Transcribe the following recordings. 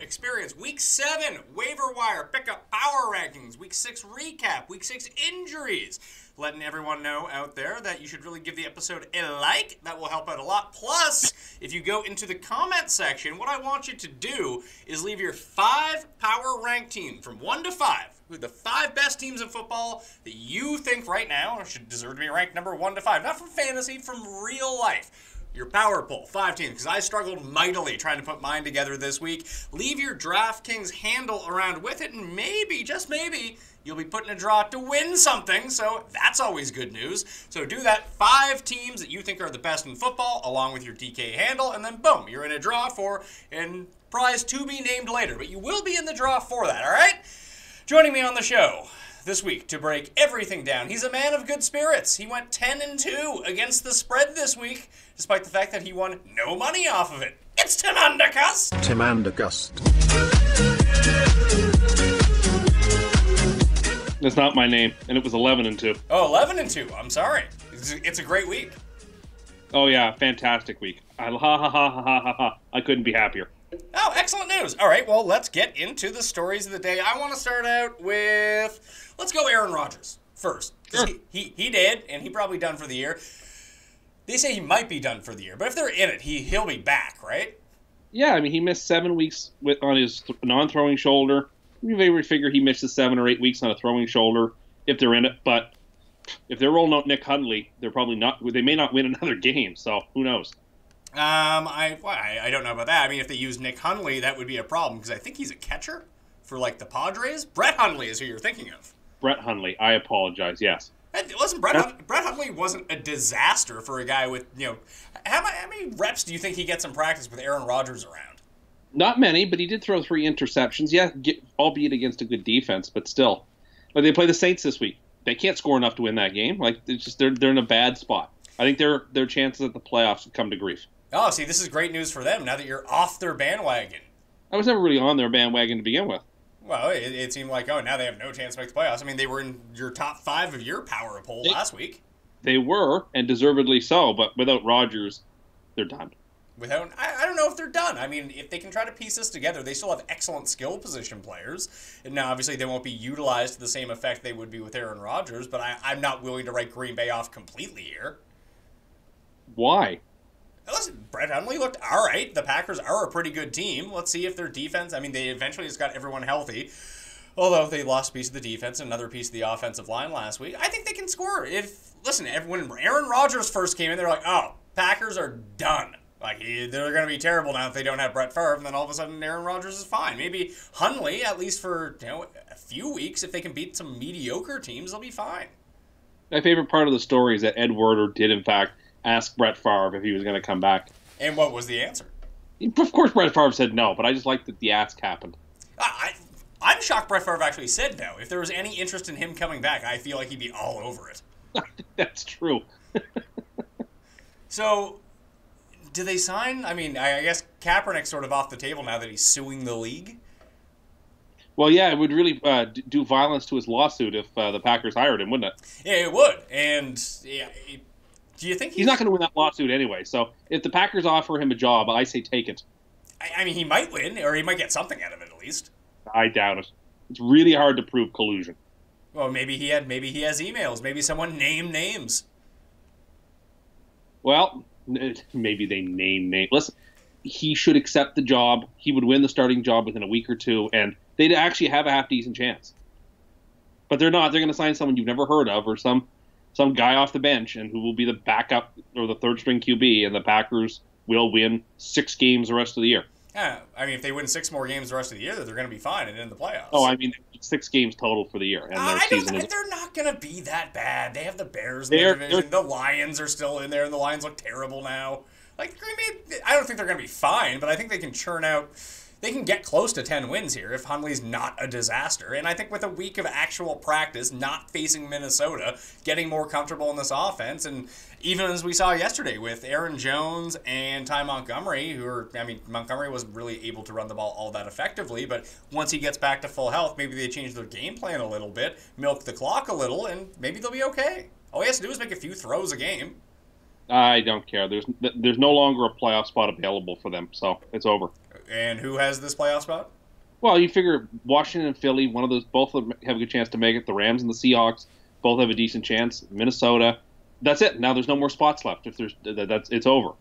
experience Week 7 Waiver Wire Pickup Power Rankings, Week 6 Recap, Week 6 Injuries. Letting everyone know out there that you should really give the episode a like. That will help out a lot. Plus, if you go into the comment section, what I want you to do is leave your 5 power rank team from 1 to 5. The 5 best teams in football that you think right now should deserve to be ranked number 1 to 5. Not from fantasy, from real life. Your power poll, 5 teams, because I struggled mightily trying to put mine together this week. Leave your Draftkings handle around with it, and maybe, just maybe, you'll be put in a draw to win something, so that's always good news. So do that, 5 teams that you think are the best in football, along with your DK handle, and then boom, you're in a draw for a prize to be named later. But you will be in the draw for that, all right? Joining me on the show this week to break everything down, he's a man of good spirits. He went 10-2 against the spread this week, despite the fact that he won no money off of it. It's Tim Anderson. Tim Anderson. That's not my name, and it was 11-2. Oh, 11-2. I'm sorry. It's a great week. Oh yeah, fantastic week. I couldn't be happier. Oh, excellent news. All right, well, let's get into the stories of the day. I want to start out with, let's go Aaron Rodgers first. Sure. He did, and he probably done for the year. They say he might be done for the year, but if they're in it, he'll be back, right? Yeah, I mean, he missed 7 weeks on his non-throwing shoulder. We figure he misses 7 or 8 weeks on a throwing shoulder if they're in it. But if they're rolling out Nick Hundley, they're probably not. They may not win another game. So who knows? I don't know about that. I mean, if they use Nick Hundley, that would be a problem because I think he's a catcher for like the Padres. Brett Hundley is who you're thinking of. Brett Hundley. I apologize. Yes. Listen, Brett Hundley wasn't a disaster for a guy with, how many reps do you think he gets in practice with Aaron Rodgers around? Not many, but he did throw 3 interceptions. Yeah, albeit against a good defense, but still. Like they play the Saints this week. They can't score enough to win that game. Like it's just they're in a bad spot. I think their chances at the playoffs have come to grief. Oh, see, this is great news for them now that you're off their bandwagon. I was never really on their bandwagon to begin with. Well, it seemed like, now they have no chance to make the playoffs. I mean, they were in your top 5 of your power poll last week. They were, and deservedly so, but without Rodgers, they're done. I don't know if they're done. I mean, if they can try to piece this together, they still have excellent skill position players. And now, obviously, they won't be utilized to the same effect they would be with Aaron Rodgers, but I'm not willing to write Green Bay off completely here. Why? Listen, Brett Hundley looked all right. The Packers are a pretty good team. Let's see if their defense, I mean, they eventually just got everyone healthy. Although they lost a piece of the defense and another piece of the offensive line last week. I think they can score. When Aaron Rodgers first came in, they were like, oh, Packers are done. Like, they're going to be terrible now if they don't have Brett Favre. And then all of a sudden, Aaron Rodgers is fine. Maybe Hundley, at least for a few weeks, if they can beat some mediocre teams, they'll be fine. My favorite part of the story is that Ed Werder did, in fact, ask Brett Favre if he was going to come back. And what was the answer? Of course Brett Favre said no, but I just like that the ask happened. I'm shocked Brett Favre actually said no. If there was any interest in him coming back, I feel like he'd be all over it. That's true. So, do they sign? I mean, I guess Kaepernick's sort of off the table now that he's suing the league. Well, yeah, it would really do violence to his lawsuit if the Packers hired him, wouldn't it? Yeah, it would. And yeah, do you think he's not going to win that lawsuit anyway? So if the Packers offer him a job, I say take it. I mean, he might win, or he might get something out of it at least. I doubt it. It's really hard to prove collusion. Well, maybe he has emails. Maybe someone named names. Well, maybe they name names. Listen, he should accept the job. He would win the starting job within a week or two, and they'd actually have a half-decent chance. But they're not. They're going to sign someone you've never heard of or some guy off the bench and who will be the backup or the third-string QB, and the Packers will win 6 games the rest of the year. Yeah, I mean, if they win 6 more games the rest of the year, they're going to be fine and in the playoffs. Oh, I mean, 6 games total for the year. And they're not going to be that bad. They have the Bears in their division. The Lions are still in there, and the Lions look terrible now. Like, Green Bay, I don't think they're going to be fine, but I think they can churn out. They can get close to 10 wins here if Hundley's not a disaster. And I think with a week of actual practice, not facing Minnesota, getting more comfortable in this offense, and even as we saw yesterday with Aaron Jones and Ty Montgomery, Montgomery wasn't really able to run the ball all that effectively, but once he gets back to full health, maybe they change their game plan a little bit, milk the clock a little, and maybe they'll be okay. All he has to do is make a few throws a game. I don't care. There's no longer a playoff spot available for them, so it's over. And who has this playoff spot? Well, you figure Washington and Philly, one of those, both of them have a good chance to make it. The Rams and the Seahawks both have a decent chance. Minnesota, that's it. Now there's no more spots left. If there's, it's over.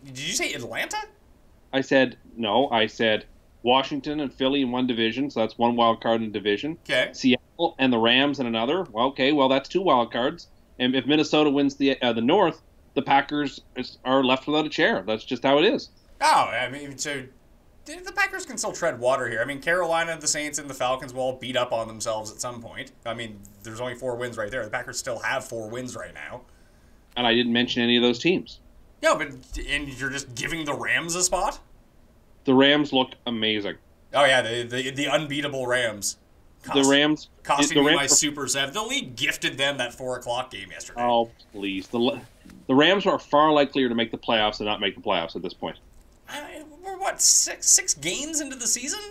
Did you say Atlanta? I said no. I said Washington and Philly in one division, so that's one wild card in a division. Okay. Seattle and the Rams in another. Well, okay, well that's 2 wild cards. And if Minnesota wins the North, the Packers are left without a chair. That's just how it is. Oh, I mean, so the Packers can still tread water here. I mean, Carolina, the Saints, and the Falcons will all beat up on themselves at some point. I mean, there's only 4 wins right there. The Packers still have 4 wins right now. And I didn't mention any of those teams. Yeah, and you're just giving the Rams a spot? The Rams look amazing. Oh, yeah, the unbeatable Rams. The Rams... Costing me my Super 7. The league gifted them that 4 o'clock game yesterday. Oh, please. The Rams are far likelier to make the playoffs than not make the playoffs at this point. We're, what, six games into the season?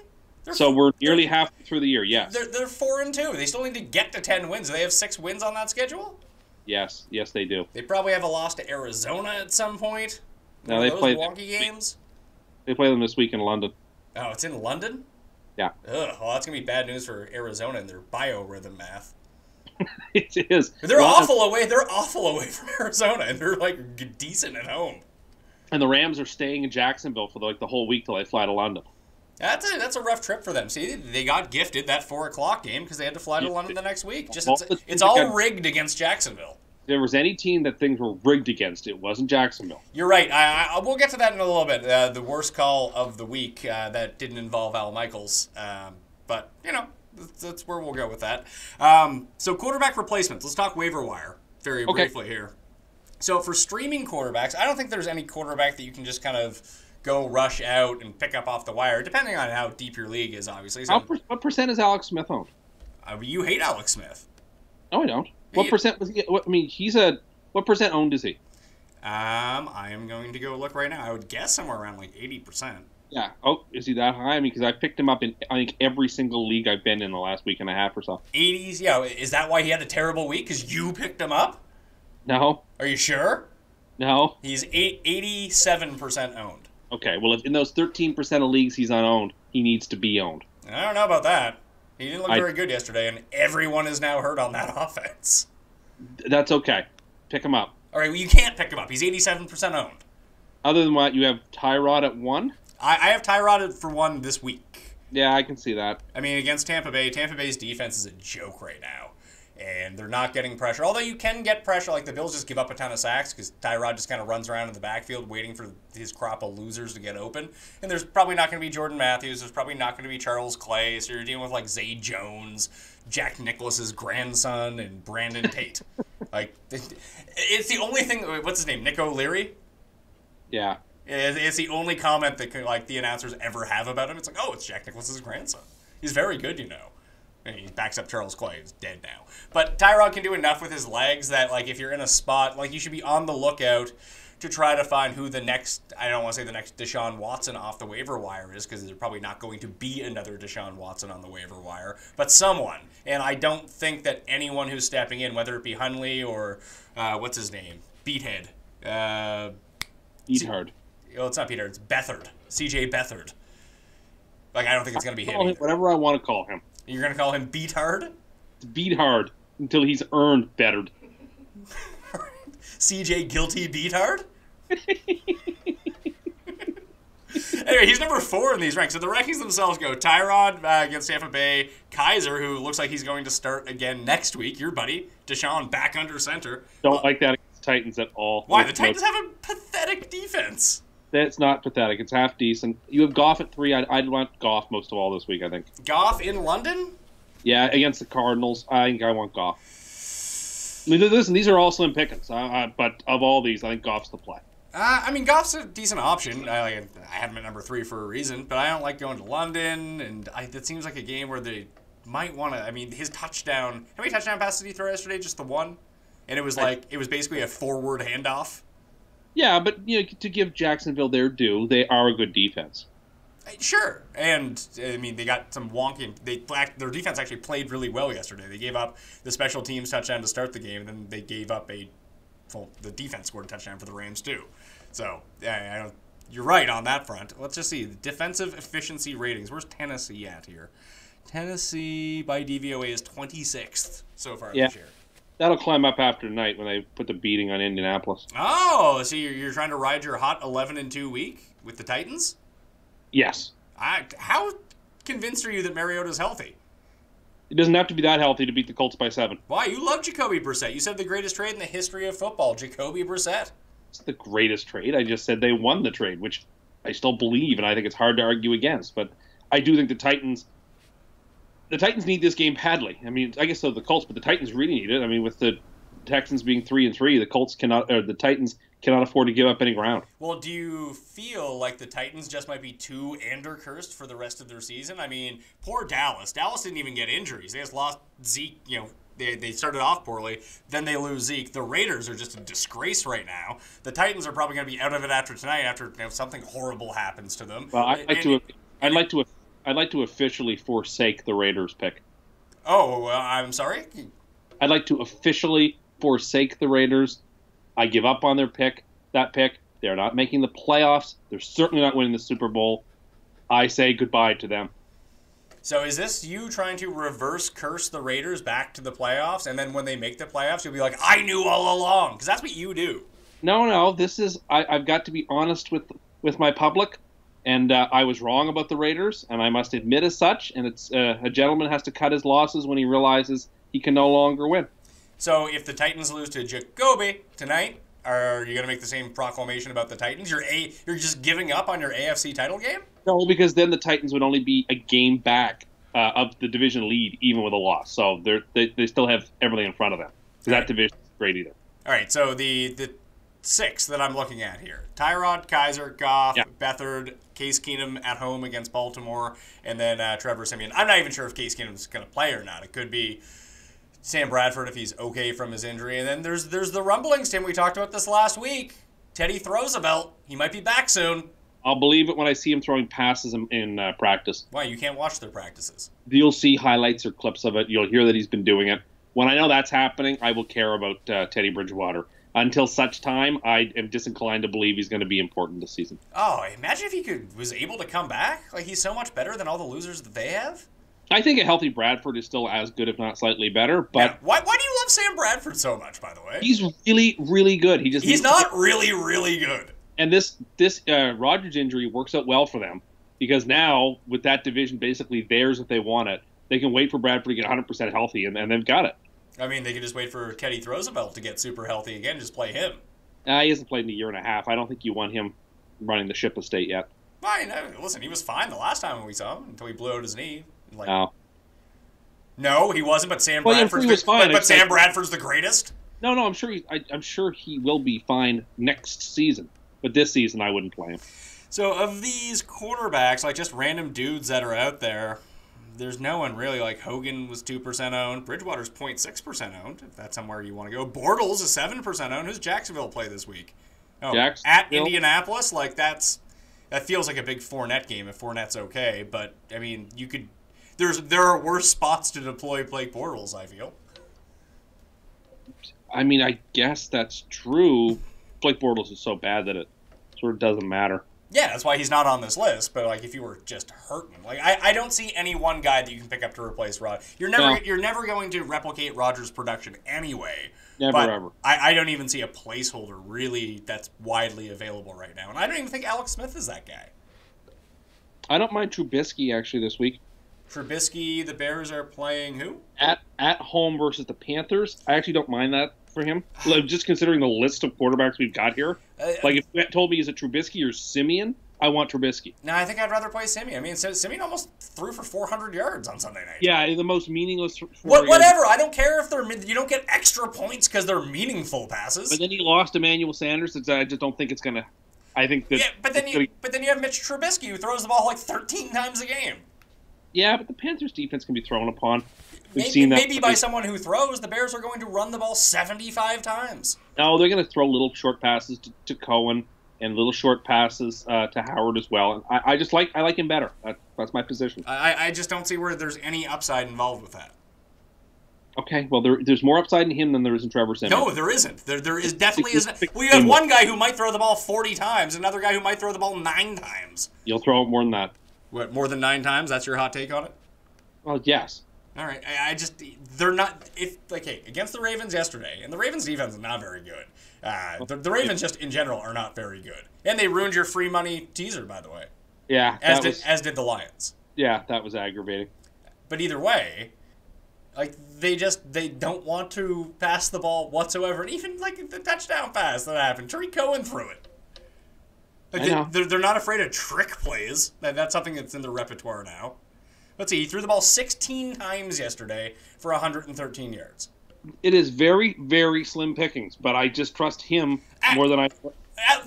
We're nearly halfway through the year, yes. They're 4-2. They still need to get to 10 wins. Do they have 6 wins on that schedule? Yes, they do. They probably have a loss to Arizona at some point. No, they play wonky games. They play them this week in London. Oh, it's in London? Yeah. Ugh, well, that's going to be bad news for Arizona and their biorhythm math. It is. They're awful away. They're awful away from Arizona, and they're, like, decent at home. And the Rams are staying in Jacksonville for, the whole week till they fly to London. That's a rough trip for them. See, they got gifted that 4 o'clock game because they had to fly to London the next week. It's all rigged against Jacksonville. If there was any team that things were rigged against, it wasn't Jacksonville. You're right. We'll get to that in a little bit. The worst call of the week that didn't involve Al Michaels. But, that's where we'll go with that. So quarterback replacements. Let's talk waiver wire very briefly here. So for streaming quarterbacks, I don't think there's any quarterback that you can just kind of go rush out and pick up off the wire, depending on how deep your league is, obviously. So, what percent is Alex Smith owned? You hate Alex Smith. No, I don't. What percent was he? What percent owned is he? I am going to go look right now. I would guess somewhere around 80%. Yeah. Oh, is he that high? I mean, because I picked him up in, I think, every single league I've been in the last week and a half or so. 80s? Yeah. Is that why he had a terrible week? Because you picked him up? No. Are you sure? No. He's 87% owned. Okay. Well, if in those 13% of leagues he's unowned, he needs to be owned. I don't know about that. He didn't look very good yesterday, and everyone is now hurt on that offense. That's okay. Pick him up. All right, well, you can't pick him up. He's 87% owned. Other than what, you have Tyrod at 1? I have Tyrod for 1 this week. Yeah, I can see that. I mean, against Tampa Bay, Tampa Bay's defense is a joke right now. And they're not getting pressure. Although you can get pressure, like the Bills just give up a ton of sacks because Tyrod just kind of runs around in the backfield waiting for his crop of losers to get open. And there's probably not going to be Jordan Matthews. There's probably not going to be Charles Clay. So you're dealing with Zay Jones, Jack Nicklaus's grandson, and Brandon Tate. It's the only thing. What's his name? Nick O'Leary? Yeah. It's the only comment that the announcers ever have about him. It's oh, it's Jack Nicklaus's grandson. He's very good, And he backs up Charles Clay, who's dead now. But Tyrod can do enough with his legs that, if you're in a spot, you should be on the lookout to try to find who the next, I don't want to say the next Deshaun Watson off the waiver wire is, because there's probably not going to be another Deshaun Watson on the waiver wire, but someone. And I don't think that anyone who's stepping in, whether it be Hundley or, what's his name? Beathead. Beathard. Well, it's not Beathard, it's Beathard. CJ Beathard. I don't think it's going to be him either. Whatever I want to call him. You're going to call him Beat Hard? Beat hard until he's earned better. CJ Guilty Beat Hard? Anyway, he's number 4 in these ranks. So the rankings themselves go Tyrod against Tampa Bay, Kaiser, who looks like he's going to start again next week, your buddy, Deshaun back under center. Don't like that against Titans at all. Why? The Titans have a pathetic defense. That's not pathetic. It's half decent. You have Goff at 3. I'd want Goff most of all this week, I think. Goff in London? Yeah, against the Cardinals. I think I want Goff. I mean, listen, these are all slim pickings. But of all these, I think Goff's the play. Goff's a decent option. I have him at number 3 for a reason, but I don't like going to London, and it seems like a game where they might want to. I mean, his touchdown. How many touchdown passes did he throw yesterday? Just the one? And it was it was basically a forward handoff. Yeah, but to give Jacksonville their due, they are a good defense. Sure, and I mean they got some wonky. Their defense actually played really well yesterday. They gave up the special teams touchdown to start the game, and then they gave up the defense scored a touchdown for the Rams too. So you're right on that front. Let's just see. Defensive efficiency ratings. Where's Tennessee at here? Tennessee by DVOA is 26th so far this year. That'll climb up after tonight when they put the beating on Indianapolis. Oh, so you're trying to ride your hot 11-2 week with the Titans? Yes. How convinced are you that Mariota's healthy? It doesn't have to be that healthy to beat the Colts by 7. Why? You love Jacoby Brissett. You said the greatest trade in the history of football, Jacoby Brissett. It's the greatest trade. I just said they won the trade, which I still believe, and I think it's hard to argue against. But I do think the Titans need this game badly. I mean, I guess so the Colts, but the Titans really need it. I mean, with the Texans being 3-3, the Titans cannot afford to give up any ground. Well, do you feel like the Titans just might be too cursed for the rest of their season? I mean, poor Dallas. Dallas didn't even get injuries. They just lost Zeke. They started off poorly, then they lose Zeke. The Raiders are just a disgrace right now. The Titans are probably going to be out of it after tonight, after something horrible happens to them. Well, I'd like to officially forsake the Raiders pick. Oh, I'm sorry? I'd like to officially forsake the Raiders. I give up on their pick. That pick. They're not making the playoffs. They're certainly not winning the Super Bowl. I say goodbye to them. So is this you trying to reverse curse the Raiders back to the playoffs, and then when they make the playoffs, you'll be like, I knew all along? Because that's what you do. No. This is I've got to be honest with my public, and I was wrong about the Raiders, and I must admit as such. And it's a gentleman has to cut his losses when he realizes he can no longer win. So if the Titans lose to Jacoby tonight, are you going to make the same proclamation about the Titans? You're just giving up on your AFC title game? No, because then the Titans would only be a game back of the division lead, even with a loss. So they still have everything in front of them. So that division is great either. All right, so the 6 that I'm looking at here. Tyrod, Kaiser, Goff, Beathard, Case Keenum at home against Baltimore, and then Trevor Siemian. I'm not even sure if Case Keenum's going to play or not. It could be Sam Bradford if he's okay from his injury. And then there's the rumblings, Tim. We talked about this last week. Teddy Roosevelt. He might be back soon. I'll believe it when I see him throwing passes in practice. Why? You can't watch their practices. You'll see highlights or clips of it. You'll hear that he's been doing it. When I know that's happening, I will care about Teddy Bridgewater. Until such time, I am disinclined to believe he's going to be important this season. Oh, imagine if he was able to come back. Like, he's so much better than all the losers that they have. I think a healthy Bradford is still as good, if not slightly better. But yeah. Why do you love Sam Bradford so much, by the way? He's really, really good. He's not really, really good. And this Rodgers injury works out well for them because now, with that division basically theirs if they want it, they can wait for Bradford to get 100% healthy, and they've got it. I mean, they can just wait for Teddy Roosevelt to get super healthy again and just play him. He hasn't played in a year and a half. I don't think you want him running the ship of state yet. Listen, he was fine the last time we saw him until he blew out his knee. No, he wasn't. But Sam Bradford's was fine. But Sam Bradford's the greatest. No, I'm sure. I'm sure he will be fine next season. But this season, I wouldn't play him. So of these quarterbacks, like just random dudes that are out there, there's no one really. Like Hogan was 2% owned. Bridgewater's 0.6% owned. If that's somewhere you want to go. Bortles is 7% owned. Who's Jacksonville play this week? Oh, at Indianapolis. Like that feels like a big Fournette game if Fournette's okay. But I mean, you could. There are worse spots to deploy Blake Bortles, I feel. I mean, I guess that's true. Blake Bortles is so bad that it sort of doesn't matter. Yeah, that's why he's not on this list. But like, if you were just hurting, like I don't see any one guy that you can pick up to replace Rod. You're never going to replicate Rodgers' production anyway. Never ever. I don't even see a placeholder really that's widely available right now, and I don't even think Alex Smith is that guy. I don't mind Trubisky actually this week. Trubisky, the Bears are playing who? At home versus the Panthers. I actually don't mind that for him. Just considering the list of quarterbacks we've got here. Like, if you told me is it Trubisky or Simeon, I want Trubisky. No, I think I'd rather play Simeon. I mean, Simeon almost threw for 400 yards on Sunday night. Yeah, the most meaningless. Whatever. I don't care if you don't get extra points because they're meaningful passes. But then he lost Emmanuel Sanders. I just don't think it's going to. I think that. Yeah, but then you have Mitch Trubisky who throws the ball like 13 times a game. Yeah, but the Panthers' defense can be thrown upon. We've seen that. Maybe by someone who throws, the Bears are going to run the ball 75 times. No, they're going to throw little short passes to Cohen and little short passes to Howard as well. And I like him better. That's my position. I just don't see where there's any upside involved with that. Okay, well, there's more upside in him than there is in Trevor Siemian. No, there isn't. There is definitely isn't. Well, you have one guy who might throw the ball 40 times, another guy who might throw the ball 9 times. You'll throw it more than that. What, more than 9 times? That's your hot take on it? Well, yes. All right. I just, they're not, against the Ravens yesterday, and the Ravens defense is not very good. The Ravens just in general are not very good. And they ruined your free money teaser, by the way. Yeah. As did the Lions. Yeah, that was aggravating. But either way, like, they don't want to pass the ball whatsoever. And even, like, the touchdown pass that happened, Tariq Cohen threw it. Like, they're not afraid of trick plays. That's something that's in their repertoire now. Let's see, he threw the ball 16 times yesterday for 113 yards. It is very, very slim pickings, but I just trust him more than I...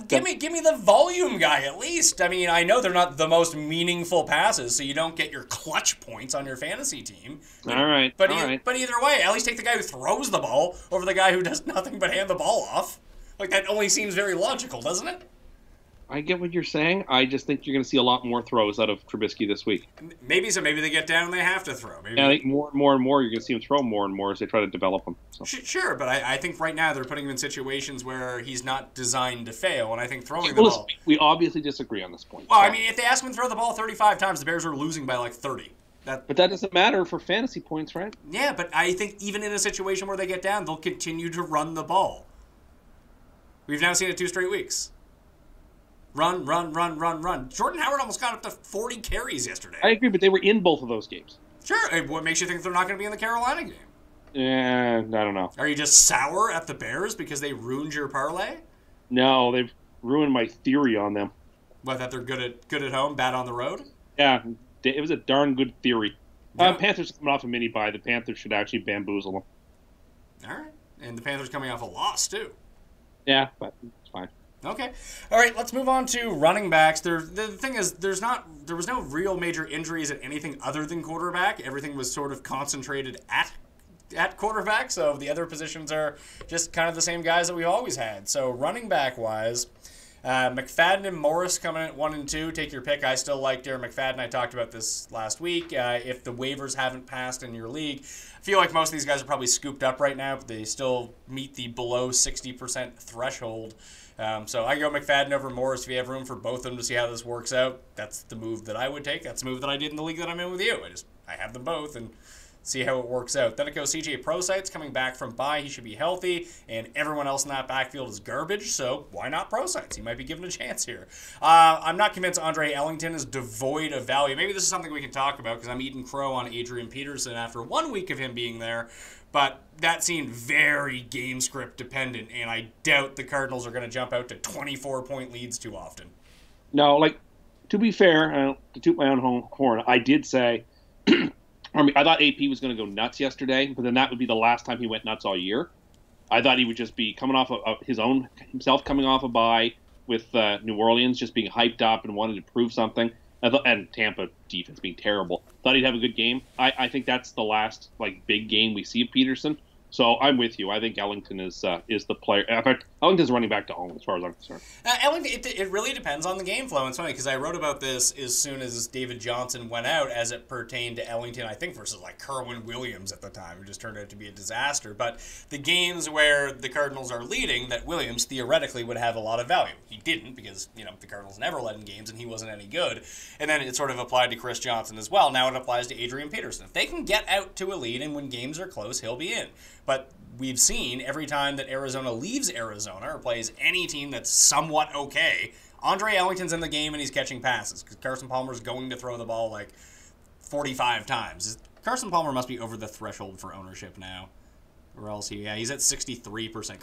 Give me the volume guy at least. I mean, I know they're not the most meaningful passes, so you don't get your clutch points on your fantasy team. All right. But either way, at least take the guy who throws the ball over the guy who does nothing but hand the ball off. Like, that only seems very logical, doesn't it? I get what you're saying. I just think you're going to see a lot more throws out of Trubisky this week. Maybe so. Maybe they get down and they have to throw. Maybe. Yeah, I think more and more you're going to see him throw more and more as they try to develop him. So. Sure, but I think right now they're putting him in situations where he's not designed to fail, and I think throwing the ball... We obviously disagree on this point. Well, so. I mean, if they ask him to throw the ball 35 times, the Bears are losing by like 30. But that doesn't matter for fantasy points, right? Yeah, but I think even in a situation where they get down, they'll continue to run the ball. We've now seen it 2 straight weeks. Run. Jordan Howard almost got up to 40 carries yesterday. I agree, but they were in both of those games. Sure. What makes you think they're not going to be in the Carolina game? Yeah, I don't know. Are you just sour at the Bears because they ruined your parlay? No, they've ruined my theory on them. What, that they're good at home, bad on the road? Yeah, it was a darn good theory. Yeah. Panthers coming off a mini bye. The Panthers should actually bamboozle them. All right. And the Panthers coming off a loss, too. Yeah, but it's fine. Okay. All right, let's move on to running backs. The thing is, there was no real major injuries at anything other than quarterback. Everything was sort of concentrated at quarterback, so the other positions are just kind of the same guys that we've always had. So running back-wise, McFadden and Morris coming in at 1 and 2. Take your pick. I still like Darren McFadden. I talked about this last week. If the waivers haven't passed in your league, I feel like most of these guys are probably scooped up right now, but they still meet the below 60% threshold. So I go McFadden over Morris. If you have room for both of them to see how this works out, that's the move that I would take. That's the move that I did in the league that I'm in with you. I have them both and see how it works out. Then it goes CJ Prosite's coming back from bye. He should be healthy, and everyone else in that backfield is garbage, so why not Prosite's? He might be given a chance here. I'm not convinced Andre Ellington is devoid of value. Maybe this is something we can talk about because I'm eating crow on Adrian Peterson after 1 week of him being there, but that seemed very game script dependent, and I doubt the Cardinals are going to jump out to 24-point leads too often. No, to be fair, to toot my own horn, I did say... I thought AP was going to go nuts yesterday, but then that would be the last time he went nuts all year. I thought he would just be coming off of himself coming off a bye with New Orleans, just being hyped up and wanting to prove something. And Tampa defense being terrible. Thought he'd have a good game. I think that's the last big game we see of Peterson. So I'm with you. I think Ellington is the player. In fact, Ellington's running back to own as far as I'm concerned. Ellington, it really depends on the game flow. And it's funny because I wrote about this as soon as David Johnson went out as it pertained to Ellington, I think, versus Kerwin Williams at the time, who just turned out to be a disaster. But the games where the Cardinals are leading, that Williams theoretically would have a lot of value. He didn't because, the Cardinals never led in games and he wasn't any good. And then it sort of applied to Chris Johnson as well. Now it applies to Adrian Peterson. If they can get out to a lead and when games are close, he'll be in. But we've seen every time that Arizona leaves Arizona or plays any team that's somewhat okay, Andre Ellington's in the game and he's catching passes because Carson Palmer's going to throw the ball 45 times. Carson Palmer must be over the threshold for ownership now. Or else he's at 63%.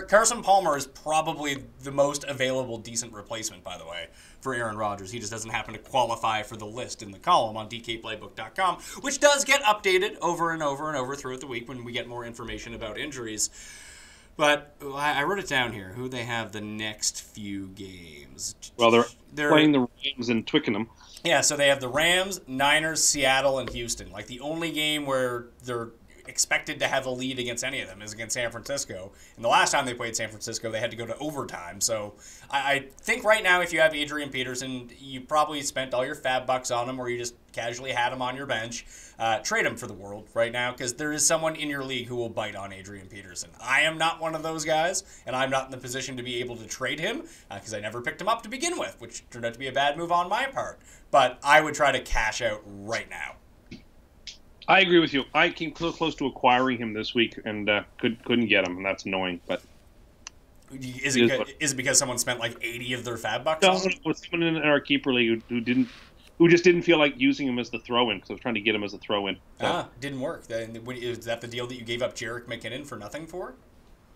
Carson Palmer is probably the most available decent replacement, by the way, for Aaron Rodgers. He just doesn't happen to qualify for the list in the column on DKPlaybook.com, which does get updated over and over and over throughout the week when we get more information about injuries. But I wrote it down here, who they have the next few games. Well, they're playing the Rams in Twickenham. Yeah, so they have the Rams, Niners, Seattle, and Houston. The only game where they're expected to have a lead against any of them is against San Francisco. And the last time they played San Francisco, they had to go to overtime. So I think right now, if you have Adrian Peterson, you probably spent all your fab bucks on him, or you just casually had him on your bench. Trade him for the world right now, because there is someone in your league who will bite on Adrian Peterson. I am not one of those guys, and I'm not in the position to be able to trade him, because I never picked him up to begin with, which turned out to be a bad move on my part. But I would try to cash out right now. I agree with you. I came close to acquiring him this week and couldn't get him, and that's annoying. But is it because someone spent like 80 of their fab bucks? No, it was someone in our keeper league who just didn't feel like using him as the throw-in, because I was trying to get him as a throw-in. So. Didn't work. Is that the deal that you gave up Jarek McKinnon for nothing for?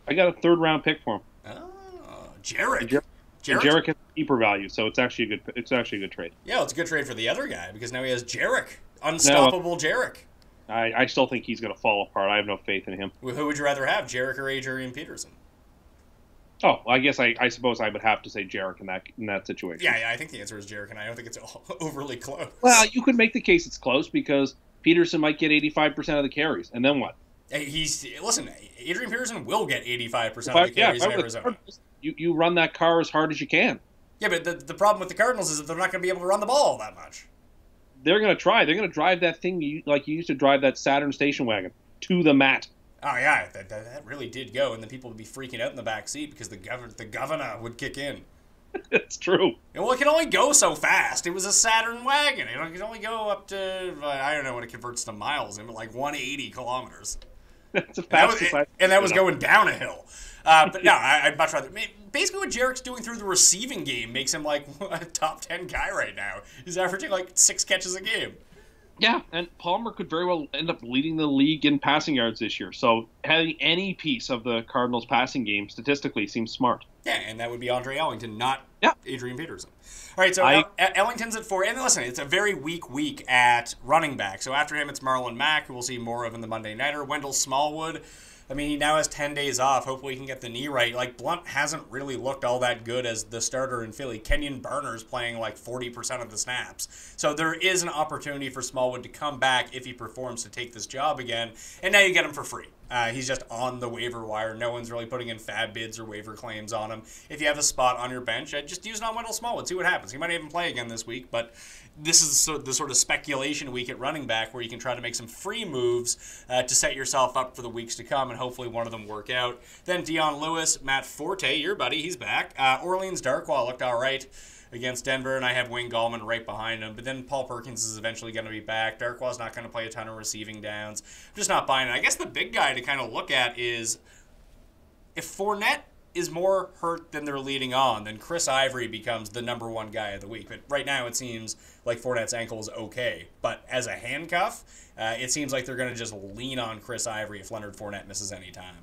I got a third-round pick for him. Oh, Jarek. Jarek has keeper value, so it's actually a good trade. Yeah, well, it's a good trade for the other guy, because now he has Jarek. Unstoppable Jarek. I still think he's going to fall apart. I have no faith in him. Who would you rather have, Jarek or Adrian Peterson? Oh, I guess I suppose I would have to say Jarek in that situation. Yeah, I think the answer is Jarek, and I don't think it's overly close. Well, you could make the case it's close, because Peterson might get 85% of the carries, and then what? Listen, Adrian Peterson will get 85% of the carries in Arizona. You run that car as hard as you can. Yeah, but the problem with the Cardinals is that they're not going to be able to run the ball that much. They're going to try. They're going to drive that thing like you used to drive that Saturn station wagon to the mat. Oh, yeah, that really did go, and then people would be freaking out in the back seat because the governor would kick in. It's true. Well, it can only go so fast. It was a Saturn wagon. It can only go up to, I don't know what it converts to miles in, but like 180 kilometers. That's a fast and that was going down a hill. But no, I'd much rather. Basically, what Jarek's doing through the receiving game makes him like a top 10 guy right now. He's averaging like 6 catches a game. Yeah, and Palmer could very well end up leading the league in passing yards this year. So having any piece of the Cardinals' passing game statistically seems smart. Yeah, and that would be Andre Ellington, not Adrian Peterson. All right, so Ellington's at 4. And listen, it's a very weak week at running back. So after him, it's Marlon Mack, who we'll see more of in the Monday Nighter. Wendell Smallwood. I mean, he now has 10 days off. Hopefully he can get the knee right. Like, Blunt hasn't really looked all that good as the starter in Philly. Kenyon Barner's playing like 40% of the snaps. So there is an opportunity for Smallwood to come back if he performs to take this job again. And now you get him for free. He's just on the waiver wire. No one's really putting in fab bids or waiver claims on him. If you have a spot on your bench, just use it on Wendell Smallwood. See what happens. He might even play again this week, but this is the sort of speculation week at running back where you can try to make some free moves to set yourself up for the weeks to come, and hopefully one of them work out. Then Dion Lewis, Matt Forte, your buddy, he's back. Orleans Darkwa looked all right against Denver, and I have Wayne Gallman right behind him. But then Paul Perkins is eventually going to be back. Darkwa's not going to play a ton of receiving downs. I'm just not buying it. I guess the big guy to kind of look at is if Fournette is more hurt than they're leading on, then Chris Ivory becomes the #1 guy of the week. But right now it seems like Fournette's ankle is okay. But as a handcuff, it seems like they're going to just lean on Chris Ivory if Leonard Fournette misses any time.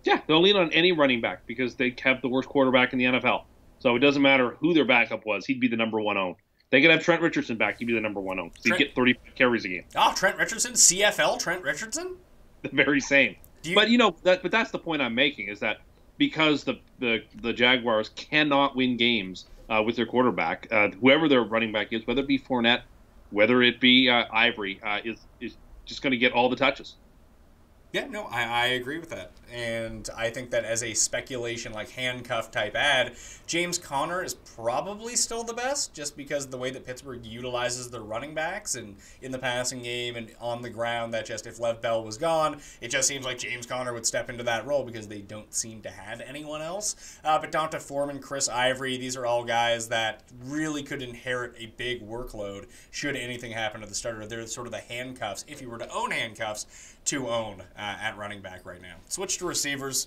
Yeah, they'll lean on any running back because they have the worst quarterback in the NFL. So it doesn't matter who their backup was. He'd be the #1 own. They could have Trent Richardson back. He'd be the #1 own. So he'd get 30 carries a game. Oh, Trent Richardson? CFL Trent Richardson? The very same. But, that's the point I'm making is that because the Jaguars cannot win games with their quarterback, whoever their running back is, whether it be Fournette, whether it be Ivory, is just going to get all the touches. Yeah, no, I agree with that. And I think that as a speculation, like handcuff type ad, James Conner is probably still the best just because the way that Pittsburgh utilizes their running backs and in the passing game and on the ground, that just if Lev Bell was gone, it just seems like James Conner would step into that role because they don't seem to have anyone else. But Donta Foreman, Chris Ivory, these are all guys that really could inherit a big workload should anything happen to the starter. They're sort of the handcuffs, if you were to own handcuffs, to own at running back right now. Switch to receivers.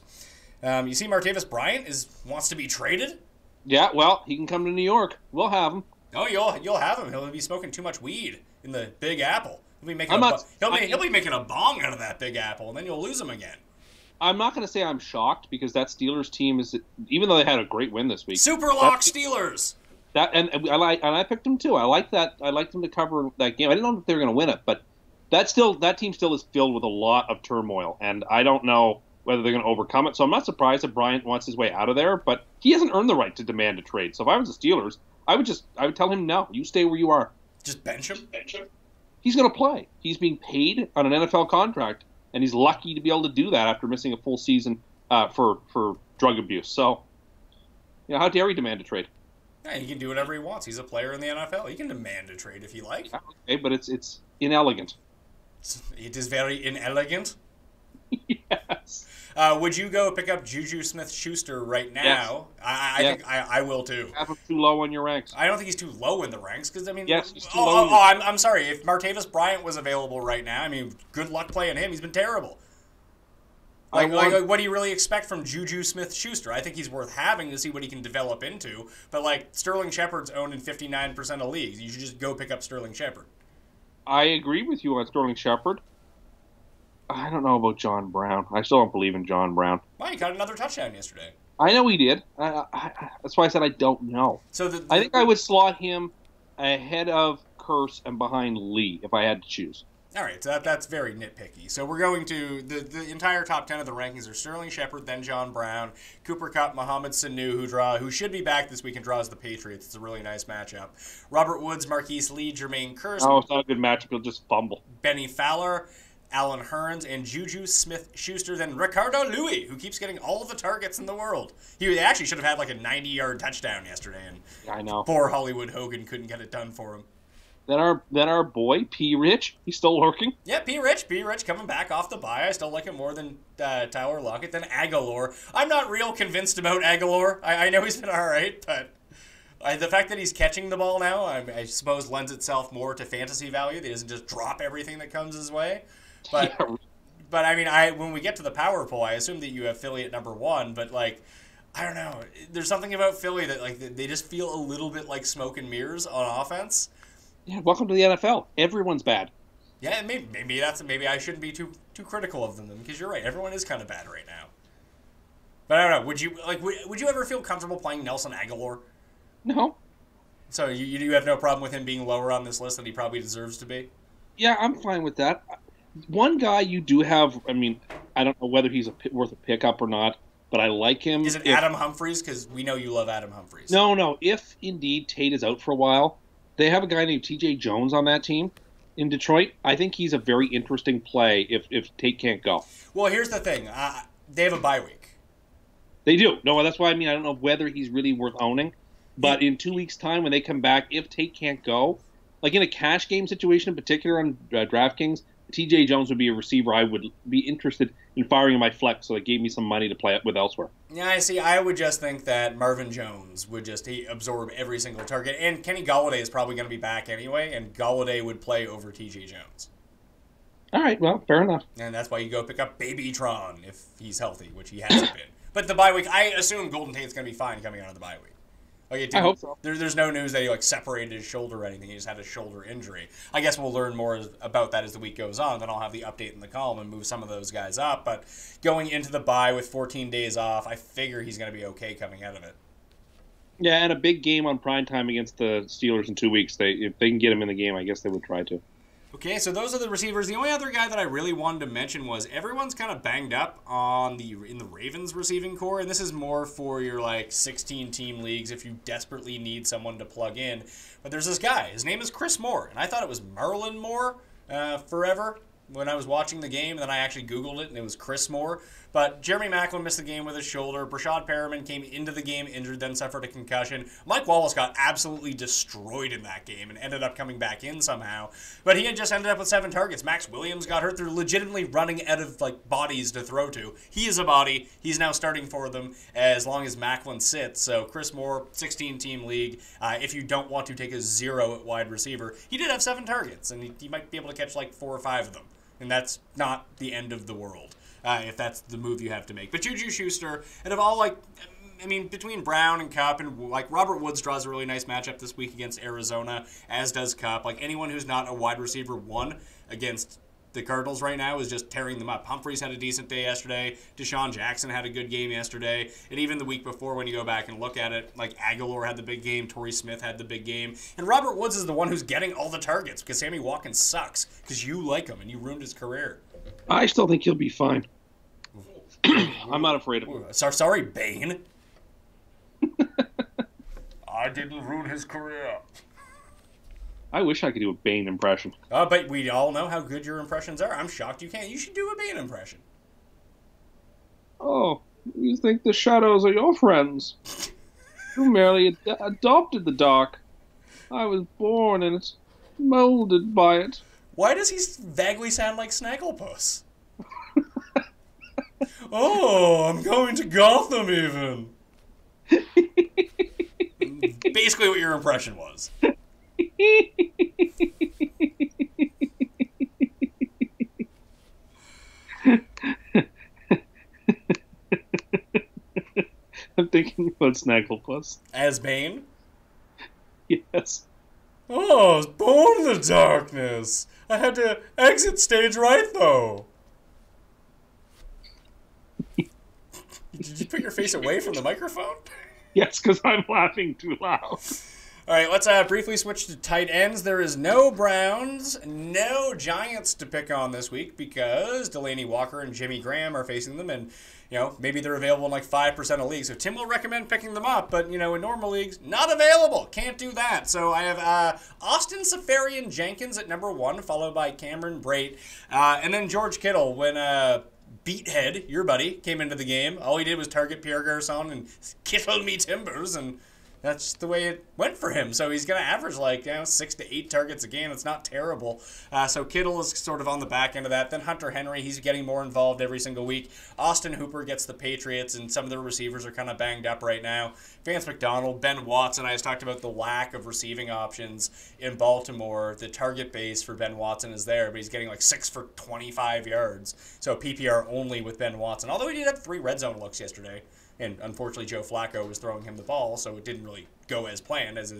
You see Martavis Bryant wants to be traded? Yeah, well, he can come to New York. We'll have him. Oh, you'll have him. He'll be smoking too much weed in the Big Apple. He'll be making he'll be making a bong out of that Big Apple, and then you'll lose him again. I'm not going to say I'm shocked because that Steelers team is, even though they had a great win this week, super lock Steelers. I picked them too. I like that. I liked them to cover that game. I didn't know if they were going to win it, but that team still is filled with a lot of turmoil, and I don't know whether they're going to overcome it. So I'm not surprised that Bryant wants his way out of there, but he hasn't earned the right to demand a trade. So if I was the Steelers, I would tell him no. You stay where you are. Just bench him. he's going to play. He's being paid on an NFL contract, and he's lucky to be able to do that after missing a full season for drug abuse. So, how dare he demand a trade? Yeah, he can do whatever he wants. He's a player in the NFL. He can demand a trade if he likes. Okay, but it's inelegant. It is very inelegant. Yes. Would you go pick up Juju Smith-Schuster right now? Yes. I think I will too. Have him too low on your ranks. I don't think he's too low in the ranks because yes, he's too low. I'm sorry. If Martavis Bryant was available right now, good luck playing him. He's been terrible. What do you really expect from Juju Smith-Schuster? I think he's worth having to see what he can develop into. But Sterling Shepard's owned in 59% of leagues. You should just go pick up Sterling Shepard. I agree with you on Sterling Shepard. I don't know about John Brown. I still don't believe in John Brown. Well, he got another touchdown yesterday. I know he did. That's why I said I don't know. So I think I would slot him ahead of Curse and behind Lee if I had to choose. All right, so that's very nitpicky. So we're going to the entire top 10 of the rankings are Sterling Shepard, then John Brown, Cooper Kupp, Mohamed Sanu, who should be back this week and draws the Patriots. It's a really nice matchup. Robert Woods, Marquise Lee, Jermaine Kearse. Oh, it's not a good matchup. He'll just fumble. Benny Fowler, Alan Hearns, and Juju Smith-Schuster, then Ricardo Louis, who keeps getting all of the targets in the world. He actually should have had a 90-yard touchdown yesterday, and I know. Poor Hollywood Hogan couldn't get it done for him. Then our boy P. Rich, he's still lurking. Yeah, P. Rich coming back off the bye. I still like him more than Tyler Lockett. Then Aguilar. I'm not real convinced about Aguilar. I know he's been all right, but the fact that he's catching the ball now, I suppose, lends itself more to fantasy value. He doesn't just drop everything that comes his way. But when we get to the power poll, I assume that you have Philly at number 1. But I don't know. There's something about Philly that they just feel a little bit like smoke and mirrors on offense. Yeah, welcome to the NFL. Everyone's bad. Yeah, maybe I shouldn't be too critical of them because you're right. Everyone is kind of bad right now. But I don't know. Would you ever feel comfortable playing Nelson Aguilar? No. So you have no problem with him being lower on this list than he probably deserves to be? Yeah, I'm fine with that. One guy you do have. I don't know whether he's worth a pickup or not, but I like him. Is it Adam Humphries? Because we know you love Adam Humphries. No. If indeed Tate is out for a while. They have a guy named T.J. Jones on that team in Detroit. I think he's a very interesting play if Tate can't go. Well, here's the thing. They have a bye week. They do. No, that's why I don't know whether he's really worth owning. But in 2 weeks' time, when they come back, if Tate can't go, in a cash game situation in particular on Draftkings, T.J. Jones would be a receiver I would be interested in firing in my flex, so it gave me some money to play with elsewhere. Yeah, I see. I would just think that Marvin Jones would absorb every single target, and Kenny Golladay is probably going to be back anyway, and Golladay would play over T.J. Jones. All right, well, fair enough. And that's why you go pick up Babytron if he's healthy, which he hasn't been. But the bye week, I assume Golden Tate's going to be fine coming out of the bye week. I hope so. There's no news that he separated his shoulder or anything. He just had a shoulder injury. I guess we'll learn more about that as the week goes on. Then I'll have the update in the column and move some of those guys up. But going into the bye with 14 days off, I figure he's going to be okay coming out of it. Yeah, and a big game on primetime against the Steelers in 2 weeks. If they can get him in the game, I guess they would try to. Okay, so those are the receivers. The only other guy that I really wanted to mention was everyone's kind of banged up in the Ravens receiving core, and this is more for your 16-team leagues if you desperately need someone to plug in. But there's this guy. His name is Chris Moore, and I thought it was Marlon Moore forever when I was watching the game. Then I actually Googled it, and it was Chris Moore. But Jeremy Maclin missed the game with his shoulder. Brashad Perriman came into the game injured, then suffered a concussion. Mike Wallace got absolutely destroyed in that game and ended up coming back in somehow. But he had just ended up with 7 targets. Max Williams got hurt. They're legitimately running out of bodies to throw to. He is a body. He's now starting for them as long as Maclin sits. So Chris Moore, 16-team league. If you don't want to take a 0 at wide receiver, he did have 7 targets, and he might be able to catch 4 or 5 of them. And that's not the end of the world. If that's the move you have to make. But Juju Schuster, and of all, between Brown and Kupp, and Robert Woods draws a really nice matchup this week against Arizona, as does Kupp. Anyone who's not a wide receiver 1 against the Cardinals right now is just tearing them up. Humphries had a decent day yesterday. Deshaun Jackson had a good game yesterday. And even the week before, when you go back and look at it, Aguilar had the big game, Torrey Smith had the big game. And Robert Woods is the one who's getting all the targets because Sammy Watkins sucks because you like him and you ruined his career. I still think he'll be fine. I'm not afraid of him. Sorry, Bane. I didn't ruin his career. I wish I could do a Bane impression. But we all know how good your impressions are. I'm shocked you can't. You should do a Bane impression. Oh, you think the shadows are your friends? You merely adopted the dark. I was born in it, molded by it. Why does he vaguely sound like Snagglepuss? Oh, I'm going to Gotham even. Basically what your impression was. I'm thinking about Snagglepuss. As Bane? Yes. Oh, I was born in the darkness. I had to exit stage right, though. Did you put your face away from the microphone? Yes, because I'm laughing too loud. All right, let's briefly switch to tight ends. There is no Browns, no Giants to pick on this week because Delaney Walker and Jimmy Graham are facing them, and maybe they're available in like 5% of leagues. So Tim will recommend picking them up, but in normal leagues, not available. Can't do that. So I have Austin Seferian-Jenkins at number 1, followed by Cameron Brate, and then George Kittle when Beathead, your buddy, came into the game. All he did was target Pierre Garçon and kittle me timbers, and that's the way it went for him. So he's going to average 6 to 8 targets a game. It's not terrible. So Kittle is sort of on the back end of that. Then Hunter Henry, he's getting more involved every single week. Austin Hooper gets the Patriots, and some of the receivers are kind of banged up right now. Vance McDonald, Ben Watson. I just talked about the lack of receiving options in Baltimore. The target base for Ben Watson is there, but he's getting 6 for 25 yards. So PPR only with Ben Watson. Although he did have 3 red zone looks yesterday. And unfortunately, Joe Flacco was throwing him the ball, so it didn't really go as planned, as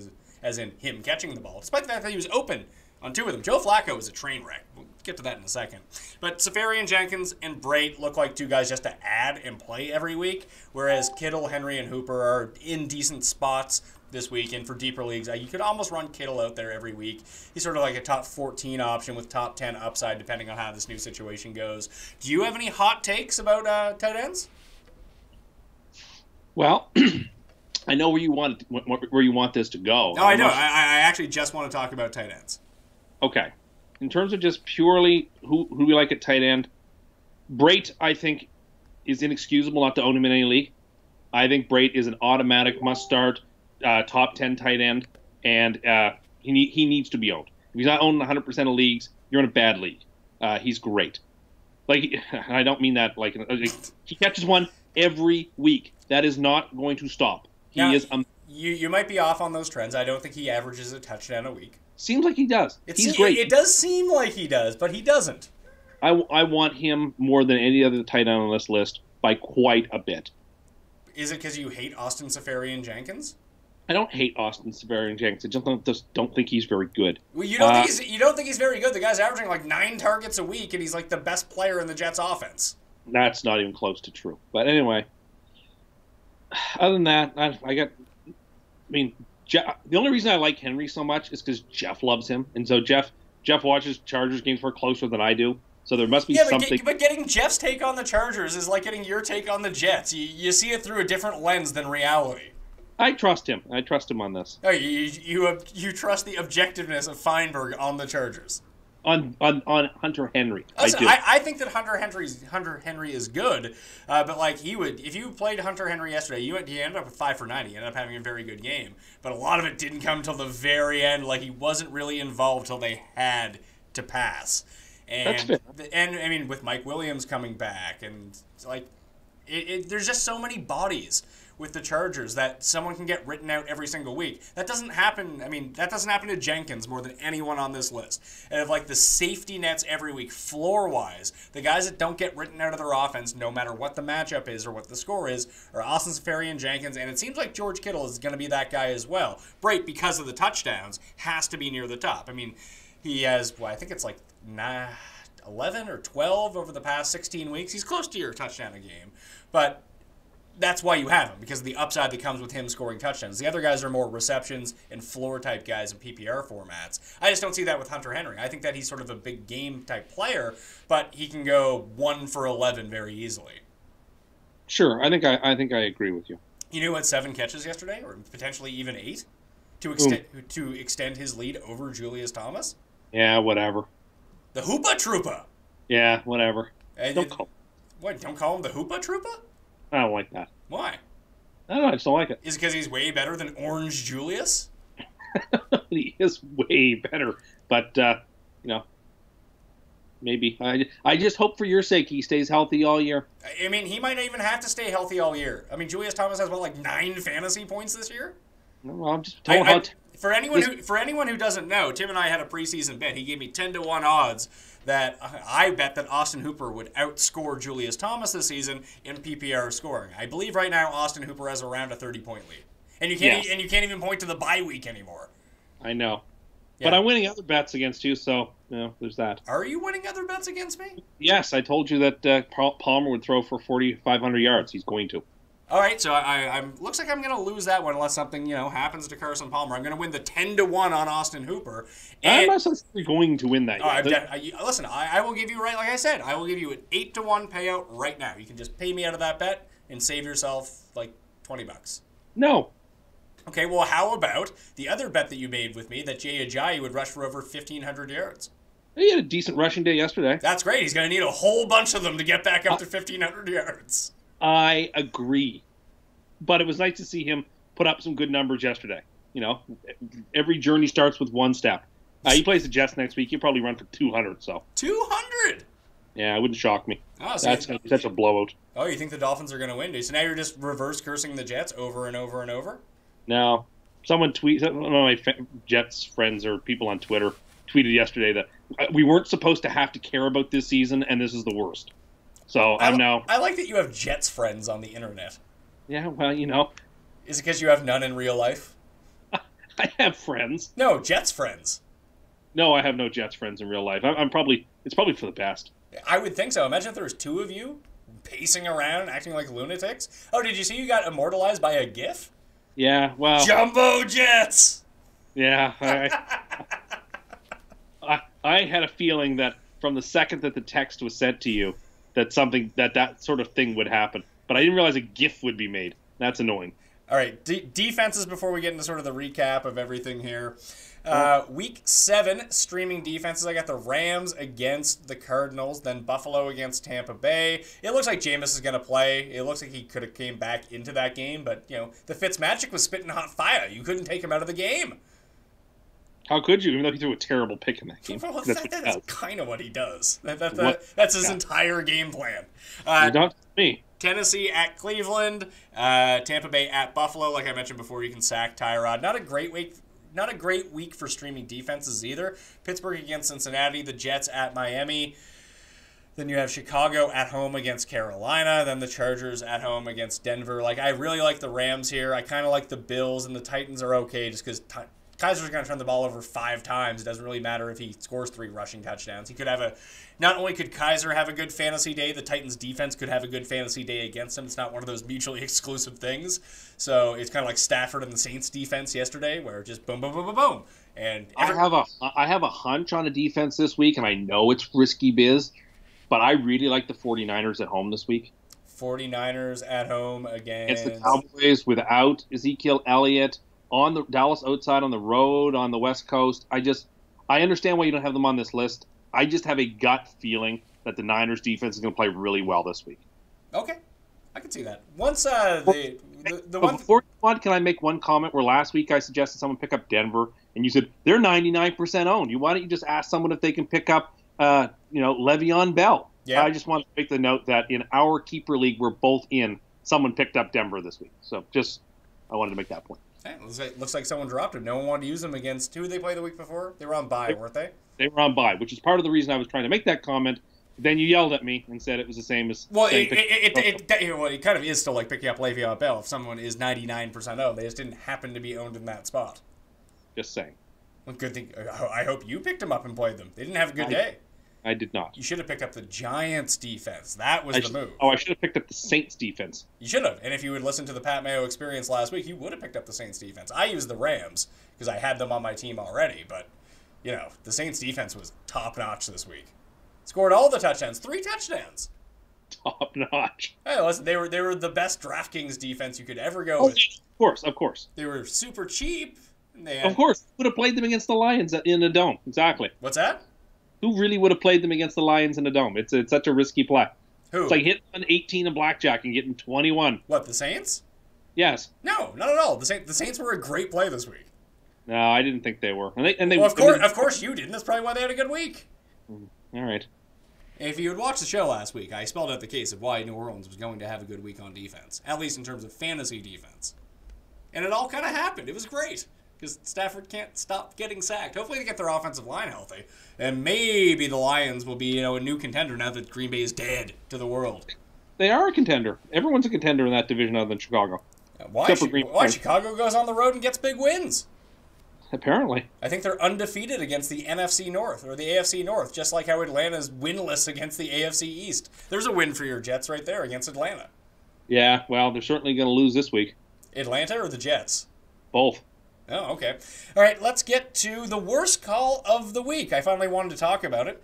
in him catching the ball, despite the fact that he was open on 2 of them. Joe Flacco was a train wreck. We'll get to that in a second. But Seferian-Jenkins and Brate look like 2 guys just to add and play every week, whereas Kittle, Henry, and Hooper are in decent spots this week. And for deeper leagues, you could almost run Kittle out there every week. He's sort of like a top 14 option with top 10 upside, depending on how this new situation goes. Do you have any hot takes about tight ends? Well, I know where you want this to go. No, I know. I actually just want to talk about tight ends. Okay. In terms of just purely who we like at tight end, Brate, I think, is inexcusable not to own him in any league. I think Brate is an automatic must-start top 10 tight end, and he needs to be owned. If he's not owned in 100% of leagues, you're in a bad league. He's great. I don't mean that he catches one every week. That is not going to stop. You might be off on those trends. I don't think he averages a touchdown a week. Seems like he does. He's great. It does seem like he does, but he doesn't. I want him more than any other tight end on this list by quite a bit. Is it because you hate Austin Seferian-Jenkins? I don't hate Austin Seferian-Jenkins. I just don't think he's very good. Well, you don't think he's very good. The guy's averaging 9 targets a week, and he's the best player in the Jets' offense. That's not even close to true. But anyway, other than that, the only reason I like Henry so much is because Jeff loves him, and so Jeff watches Chargers games far closer than I do. So there must be something. But getting Jeff's take on the Chargers is like getting your take on the Jets. You see it through a different lens than reality. I trust him. I trust him on this. Oh, you trust the objectiveness of Feinberg on the Chargers. On Hunter Henry. Listen, I do. I think that Hunter Henry is good, but he would, if you played Hunter Henry yesterday, he ended up with 5 for 90. He ended up having a very good game, but a lot of it didn't come till the very end. He wasn't really involved till they had to pass. And, that's fair. And with Mike Williams coming back, and there's just so many bodies with the Chargers that someone can get written out every single week. That doesn't happen. That doesn't happen to Jenkins more than anyone on this list. And of the safety nets every week, floor-wise, the guys that don't get written out of their offense, no matter what the matchup is or what the score is, are Austin Seferian-Jenkins, and it seems like George Kittle is going to be that guy as well. Brate, because of the touchdowns, has to be near the top. He has, I think it's 11 or 12 over the past 16 weeks. He's close to your touchdown a game, but that's why you have him, because of the upside that comes with him scoring touchdowns. The other guys are more receptions and floor-type guys in PPR formats. I just don't see that with Hunter Henry. I think that he's sort of a big game-type player, but he can go 1 for 11 very easily. Sure, I think I agree with you. You knew who had 7 catches yesterday, or potentially even 8? to extend his lead over Julius Thomas? Yeah, whatever. The Hoopa Troopa. Yeah, whatever. Don't call him the Hoopa Troopa? I don't like that. Why? I don't know, I just don't like it. Is it because he's way better than Orange Julius? He is way better, but maybe. I just hope for your sake he stays healthy all year. I mean, he might not even have to stay healthy all year. I mean, Julius Thomas has, 9 fantasy points this year? Well, I'm just told for anyone who doesn't know, Tim and I had a preseason bet. He gave me 10-1 odds that I bet that Austin Hooper would outscore Julius Thomas this season in PPR scoring. I believe right now Austin Hooper has around a 30-point lead, and you can't even point to the bye week anymore. I know. Yeah. But I'm winning other bets against you, so there's that. Are you winning other bets against me? Yes, I told you that Palmer would throw for 4,500 yards. He's going to. All right, so I'm looks like I'm going to lose that one unless something happens to Carson Palmer. I'm going to win the 10-1 on Austin Hooper. And I'm not necessarily going to win that. Listen, I will give you like I said, I will give you an 8-1 payout right now. You can just pay me out of that bet and save yourself like $20. No. Okay, well, how about the other bet that you made with me that Jay Ajayi would rush for over 1,500 yards? He had a decent rushing day yesterday. That's great. He's going to need a whole bunch of them to get back up to 1,500 yards. I agree. But it was nice to see him put up some good numbers yesterday. Every journey starts with one step. He plays the Jets next week. He'll probably run for 200. So 200? Yeah, it wouldn't shock me. Oh, so That's such a blowout. Oh, you think the Dolphins are going to win, dude? So now you're just reverse cursing the Jets over and over and over? No. One of my Jets friends or people on Twitter tweeted yesterday that we weren't supposed to have to care about this season, and this is the worst. So I like that you have Jets friends on the internet. Yeah, well, Is it because you have none in real life? I have friends. No, Jets friends. No, I have no Jets friends in real life. It's probably for the best. I would think so. Imagine if there was 2 of you pacing around acting like lunatics. Oh, did you see you got immortalized by a GIF? Yeah, well... Jumbo Jets! Yeah, I had a feeling that from the second that the text was sent to you, that that sort of thing would happen. But I didn't realize a GIF would be made. That's annoying. All right, defenses before we get into sort of the recap of everything here. Week 7, streaming defenses. I got the Rams against the Cardinals, then Buffalo against Tampa Bay. It looks like Jameis is going to play. It looks like he could have came back into that game, but, the Fitzmagic was spitting hot fire. You couldn't take him out of the game. How could you, even though he threw a terrible pick in that game? Well, that's kind of what he does. That's his entire game plan. Not me. Tennessee at Cleveland, Tampa Bay at Buffalo. Like I mentioned before, you can sack Tyrod. Not a great week for streaming defenses either. Pittsburgh against Cincinnati, the Jets at Miami. Then you have Chicago at home against Carolina. Then the Chargers at home against Denver. I really like the Rams here. I kind of like the Bills, and the Titans are okay just because Kaiser's going to turn the ball over 5 times. It doesn't really matter if he scores 3 rushing touchdowns. He could have not only could Kaiser have a good fantasy day, the Titans defense could have a good fantasy day against him. It's not one of those mutually exclusive things. So it's kind of like Stafford and the Saints defense yesterday, where just boom, boom, boom, boom, boom. And I have a hunch on a defense this week, and I know it's risky biz, but I really like the 49ers at home this week. 49ers at home against the Cowboys without Ezekiel Elliott. On the Dallas outside on the road on the West Coast. I understand why you don't have them on this list. I just have a gut feeling that the Niners defense is going to play really well this week. Okay, I can see that. Once before you on, can I make one comment where last week I suggested someone pick up Denver and you said they're 99% owned. Why don't you just ask someone if they can pick up Le'Veon Bell? Yeah. I just want to make the note that in our keeper league we're both in. Someone picked up Denver this week, so I wanted to make that point. Hey, looks like someone dropped him. No one wanted to use them against... Who did they play the week before? They were on bye, weren't they? They were on bye, which is part of the reason I was trying to make that comment. Then you yelled at me and said it was the same as... Well, it kind of is still like picking up Le'Veon Bell. If someone is 99% owned, they just didn't happen to be owned in that spot. Just saying. Well, good thing. I hope you picked them up and played them. They didn't have a good day. I did not. You should have picked up the Giants defense. That was the move. Oh, I should have picked up the Saints defense. You should have. And if you would listen to the Pat Mayo experience last week, you would have picked up the Saints defense. I used the Rams because I had them on my team already. But, the Saints defense was top-notch this week. Scored all the touchdowns. 3 touchdowns. Top-notch. Hey, listen, they were the best Draftkings defense you could ever go with. Of course. They were super cheap. Of course. Who would have played them against the Lions in a dome? Exactly. What's that? Who really would have played them against the Lions in a dome? It's such a risky play. Who? It's like hitting an 18 in blackjack and getting 21. What, the Saints? Yes. No, not at all. The Saints were a great play this week. No, I didn't think they were. Well, of course you didn't. That's probably why they had a good week. All right. If you had watched the show last week, I spelled out the case of why New Orleans was going to have a good week on defense, at least in terms of fantasy defense. And it all kind of happened. It was great, because Stafford can't stop getting sacked. Hopefully they get their offensive line healthy, and maybe the Lions will be a new contender now that Green Bay is dead to the world. They are a contender. Everyone's a contender in that division other than Chicago. Why Chicago goes on the road and gets big wins? Apparently. I think they're undefeated against the NFC North, or the AFC North, just like how Atlanta's winless against the AFC East. There's a win for your Jets right there against Atlanta. Yeah, well, they're certainly going to lose this week. Atlanta or the Jets? Both. Oh, okay. All right, let's get to the worst call of the week. I finally wanted to talk about it.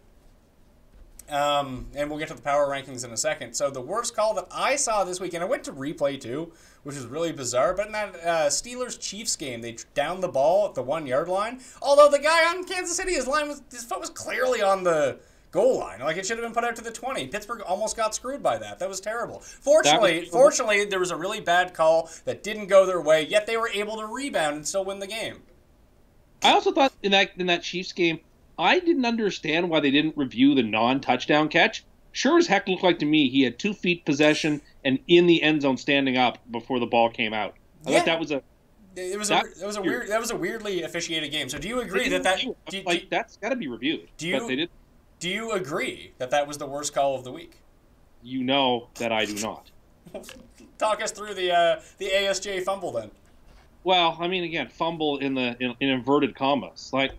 And we'll get to the power rankings in a second. So the worst call that I saw this week, and I went to replay too, which is really bizarre, but in that Steelers-Chiefs game, they downed the ball at the 1-yard line. Although the guy on Kansas City, his foot was clearly on the goal line. Like, it should have been put out to the 20. Pittsburgh almost got screwed by that. That was terrible. Fortunately, there was a really bad call that didn't go their way, yet they were able to rebound and still win the game. I also thought in that Chiefs game, I didn't understand why they didn't review the non-touchdown catch. Sure as heck looked like to me he had 2 feet possession and in the end zone standing up before the ball came out. I thought that was a weirdly officiated game. So do you agree that's got to be reviewed? Do you agree that was the worst call of the week? You know that I do not. Talk us through the ASJ fumble then. Well, I mean, again, fumble in inverted commas. Like,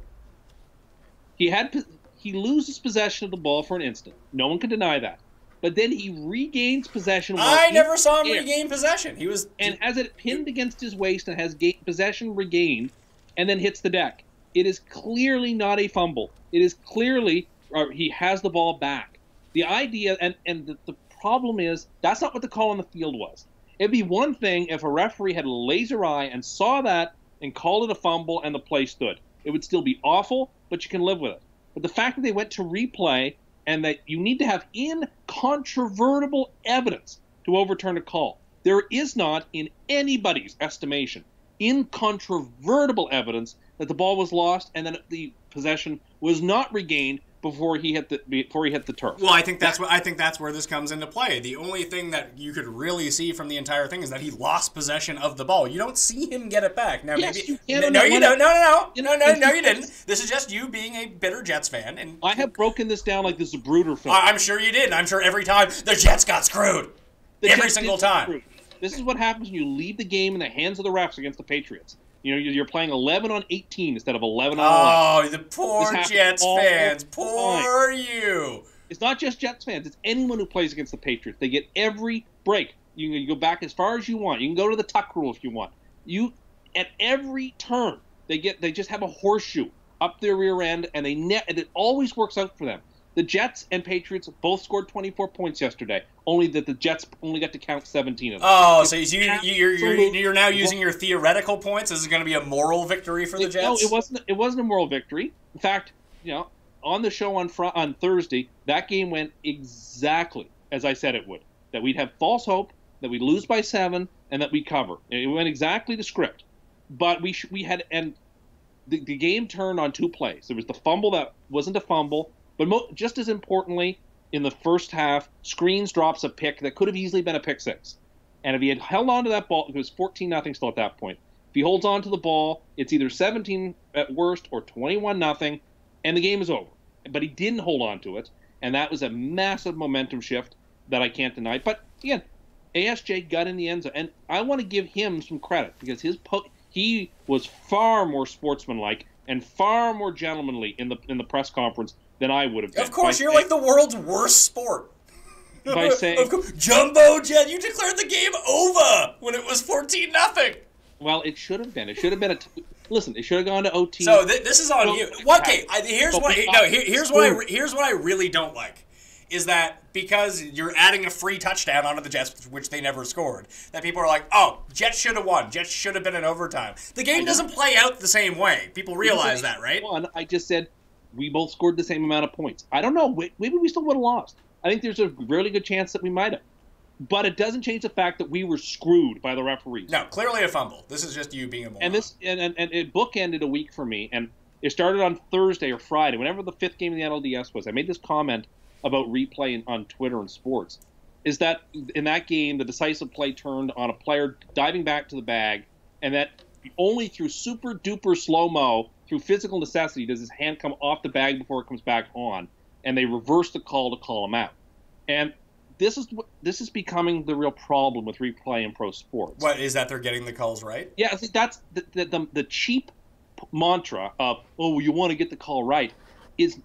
he loses possession of the ball for an instant. No one can deny that. But then he regains possession. I never saw him regain possession. And has it pinned against his waist and has possession regained, and then hits the deck. It is clearly not a fumble. It is clearly he has the ball back. The idea and the problem is that's not what the call on the field was. It'd be one thing if a referee had a laser eye and saw that and called it a fumble and the play stood. It would still be awful, but you can live with it. But the fact that they went to replay and that you need to have incontrovertible evidence to overturn a call. There is not, in anybody's estimation, incontrovertible evidence that the ball was lost and that the possession was not regained before he hit the turf. Well, I think that's where this comes into play. The only thing that you could really see from the entire thing is that he lost possession of the ball. You don't see him get it back. Now, yes, maybe you can. No, you don't. No, you didn't. This is just you being a bitter Jets fan. And I have broken this down like this is a Bruder film. I'm sure you did. I'm sure every time the Jets got screwed. Every single time. This is what happens when you leave the game in the hands of the refs against the Patriots. You know, you're playing 11 on 18 instead of 11 on 11. Oh, the poor Jets fans. Poor you. It's not just Jets fans. It's anyone who plays against the Patriots. They get every break. You can go back as far as you want. You can go to the tuck rule if you want. At every turn, they just have a horseshoe up their rear end, and and it always works out for them. The Jets and Patriots both scored 24 points yesterday, only that the Jets only got to count 17 of them. Oh, so you're now using your theoretical points? Is it going to be a moral victory for the Jets? No, it wasn't a moral victory. In fact, on the show on Thursday, that game went exactly as I said it would. That we'd have false hope, that we'd lose by 7, and that we'd cover. It went exactly the script. But we had the game turned on 2 plays. There was the fumble that wasn't a fumble. But just as importantly, in the first half, Screens drops a pick that could have easily been a pick 6. And if he had held on to that ball, it was 14-0 still at that point. If he holds on to the ball, it's either 17 at worst or 21-0, and the game is over. But he didn't hold on to it, and that was a massive momentum shift that I can't deny. But again, ASJ got in the end zone, and I want to give him some credit because he was far more sportsmanlike and far more gentlemanly in the press conference than I would have been. Of course, you're like the world's worst sport. By saying, Jumbo Jet, you declared the game over when it was 14-0. Well, it should have been. It should have been listen. It should have gone to OT. So this is on you. Okay, here's what I really don't like. is that because you're adding a free touchdown onto the Jets, which they never scored, that people are like, oh, Jets should have won. Jets should have been in overtime. The game doesn't play out the same way. People realize that, right? I just said we both scored the same amount of points. I don't know. Maybe we still would have lost. I think there's a really good chance that we might have. But it doesn't change the fact that we were screwed by the referees. No, clearly a fumble. This is just you being a moron. And it bookended a week for me, and it started on Thursday or Friday, whenever the 5th game in the NLDS was. I made this comment about replay on Twitter and sports, is that in that game, the decisive play turned on a player diving back to the bag, and that only through super-duper slow-mo, through physical necessity, does his hand come off the bag before it comes back on, and they reverse the call to call him out. And this is becoming the real problem with replay in pro sports. What, is that they're getting the calls right? Yeah, see, that's the cheap mantra of, oh, you want to get the call right, is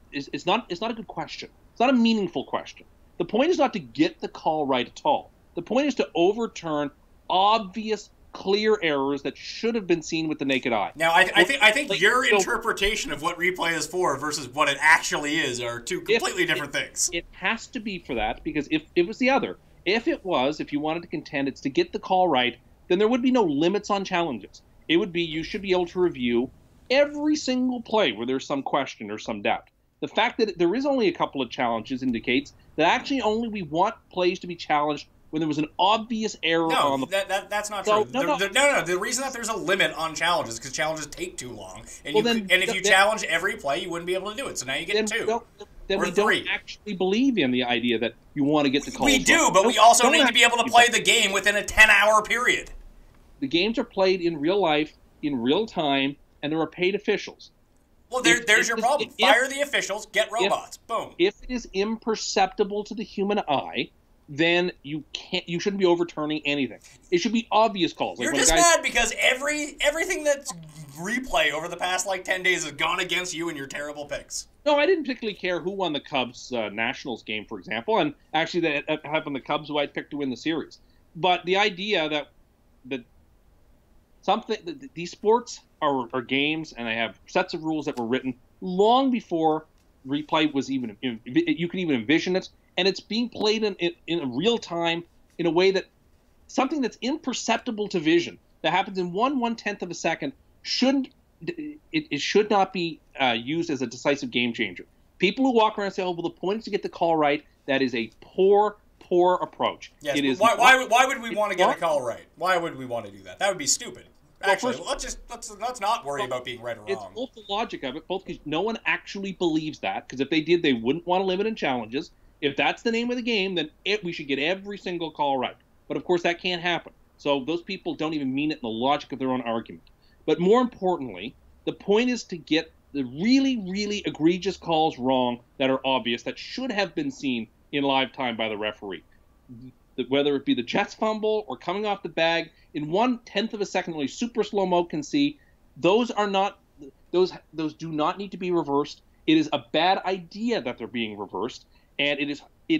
not a good question. It's not a meaningful question. The point is not to get the call right at all. The point is to overturn obvious, clear errors that should have been seen with the naked eye. Now, I think your interpretation of what replay is for versus what it actually is are two completely different things. It has to be for that, because if it was the other, if you wanted to contend it's to get the call right, then there would be no limits on challenges. It would be you should be able to review every single play where there's some question or some doubt. The fact that there is only a couple of challenges indicates that actually only we want plays to be challenged when there was an obvious error on the... that's not true. No. The reason that there's a limit on challenges is because challenges take too long. And if you challenge every play, you wouldn't be able to do it. So now you get 2. Then we 3. don't actually believe in the idea that you want to get the calls. We do, but we also need to be able to play the game within a 10-hour period. The games are played in real life, in real time, and there are paid officials. Well, there's your problem. Fire the officials, get robots. Boom. If it is imperceptible to the human eye, then you shouldn't be overturning anything. It should be obvious calls. You're just mad because everything that's replay over the past 10 days has gone against you and your terrible picks. No, I didn't particularly care who won the Cubs Nationals game, for example, and actually that happened the Cubs who I picked to win the series. But the idea that these sports are games, and they have sets of rules that were written long before replay was even you could even envision it, and it's being played in real time in a way that something that's imperceptible to vision that happens in 1/110th of a second should not be used as a decisive game changer. People who walk around and say, "Oh, well, the point is to get the call right," that is a poor approach. Yes. It is. Why would we want to get a call right? Why would we want to do that? That would be stupid. Actually, let's not worry about being right or wrong. It's both the logic of it, both because no one actually believes that. Because if they did, they wouldn't want to limit in challenges. If that's the name of the game, then we should get every single call right. But of course, that can't happen. So those people don't even mean it in the logic of their own argument. But more importantly, the point is to get the really, really egregious calls wrong that are obvious, that should have been seen in live time by the referee. Whether it be the Jets fumble or coming off the bag in 1/10th of a second, only super slow-mo can see, those do not need to be reversed. It is a bad idea that they're being reversed, and it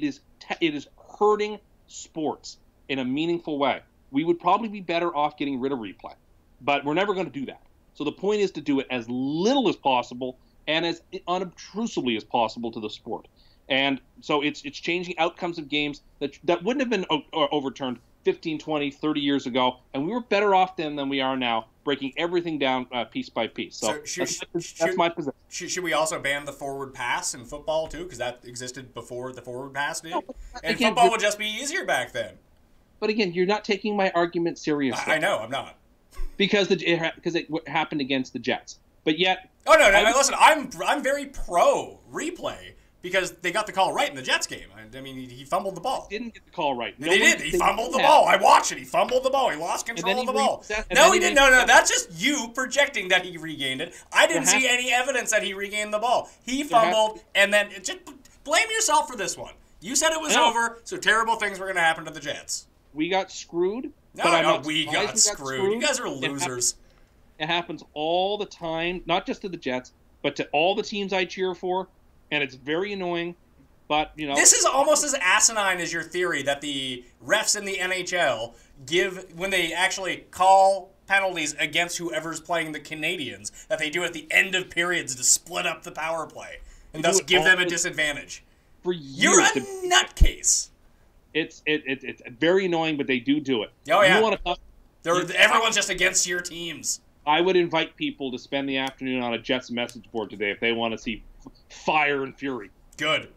is hurting sports in a meaningful way. We would probably be better off getting rid of replay, but we're never going to do that. So the point is to do it as little as possible and as unobtrusively as possible to the sport. And so it's changing outcomes of games that wouldn't have been overturned 15, 20, 30 years ago, and we were better off then than we are now, breaking everything down piece by piece. So that's my position. Should we also ban the forward pass in football too? Because that existed before the forward pass did. No, and football would just be easier back then. But again, you're not taking my argument seriously. I know, I'm not. Because it happened against the Jets. But yet... Oh, no, listen, I'm very pro replay. Because they got the call right in the Jets game. I mean, he fumbled the ball. He didn't get the call right. They did. He fumbled the ball. I watched it. He fumbled the ball. He lost control of the ball. No, he didn't. No. That's just you projecting that he regained it. I didn't see any evidence that he regained the ball. He fumbled, and then just blame yourself for this one. You said it was over, so terrible things were going to happen to the Jets. We got screwed. No, we got screwed. You guys are losers. It happens all the time, not just to the Jets, but to all the teams I cheer for. And it's very annoying, but, This is almost as asinine as your theory that the refs in the NHL give, when they actually call penalties against whoever's playing the Canadians, that they do at the end of periods to split up the power play, and thus give them a disadvantage. for years. You're a nutcase. It's very annoying, but they do it. Oh, yeah. You want to everyone's just against your teams. I would invite people to spend the afternoon on a Jets message board today if they want to see fire and fury. Good.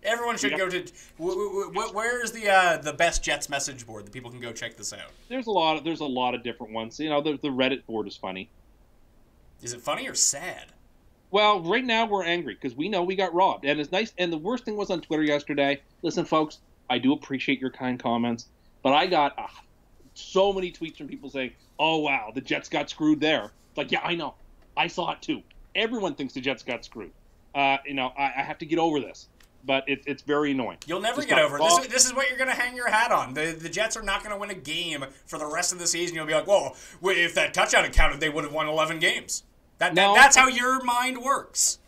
Everyone should go to. Where is the best Jets message board that people can go check this out? There's a lot of different ones. You know, the Reddit board is funny. Is it funny or sad? Well, right now we're angry because we know we got robbed, and it's nice. And the worst thing was on Twitter yesterday. Listen, folks, I do appreciate your kind comments, but I got so many tweets from people saying, "Oh wow, the Jets got screwed there." It's like, yeah, I know, I saw it too. Everyone thinks the Jets got screwed. You know, I have to get over this, but it's very annoying. You'll never get over it. This is what you're going to hang your hat on. The Jets are not going to win a game for the rest of the season. You'll be like, well, if that touchdown had counted, they would have won 11 games. That's how your mind works.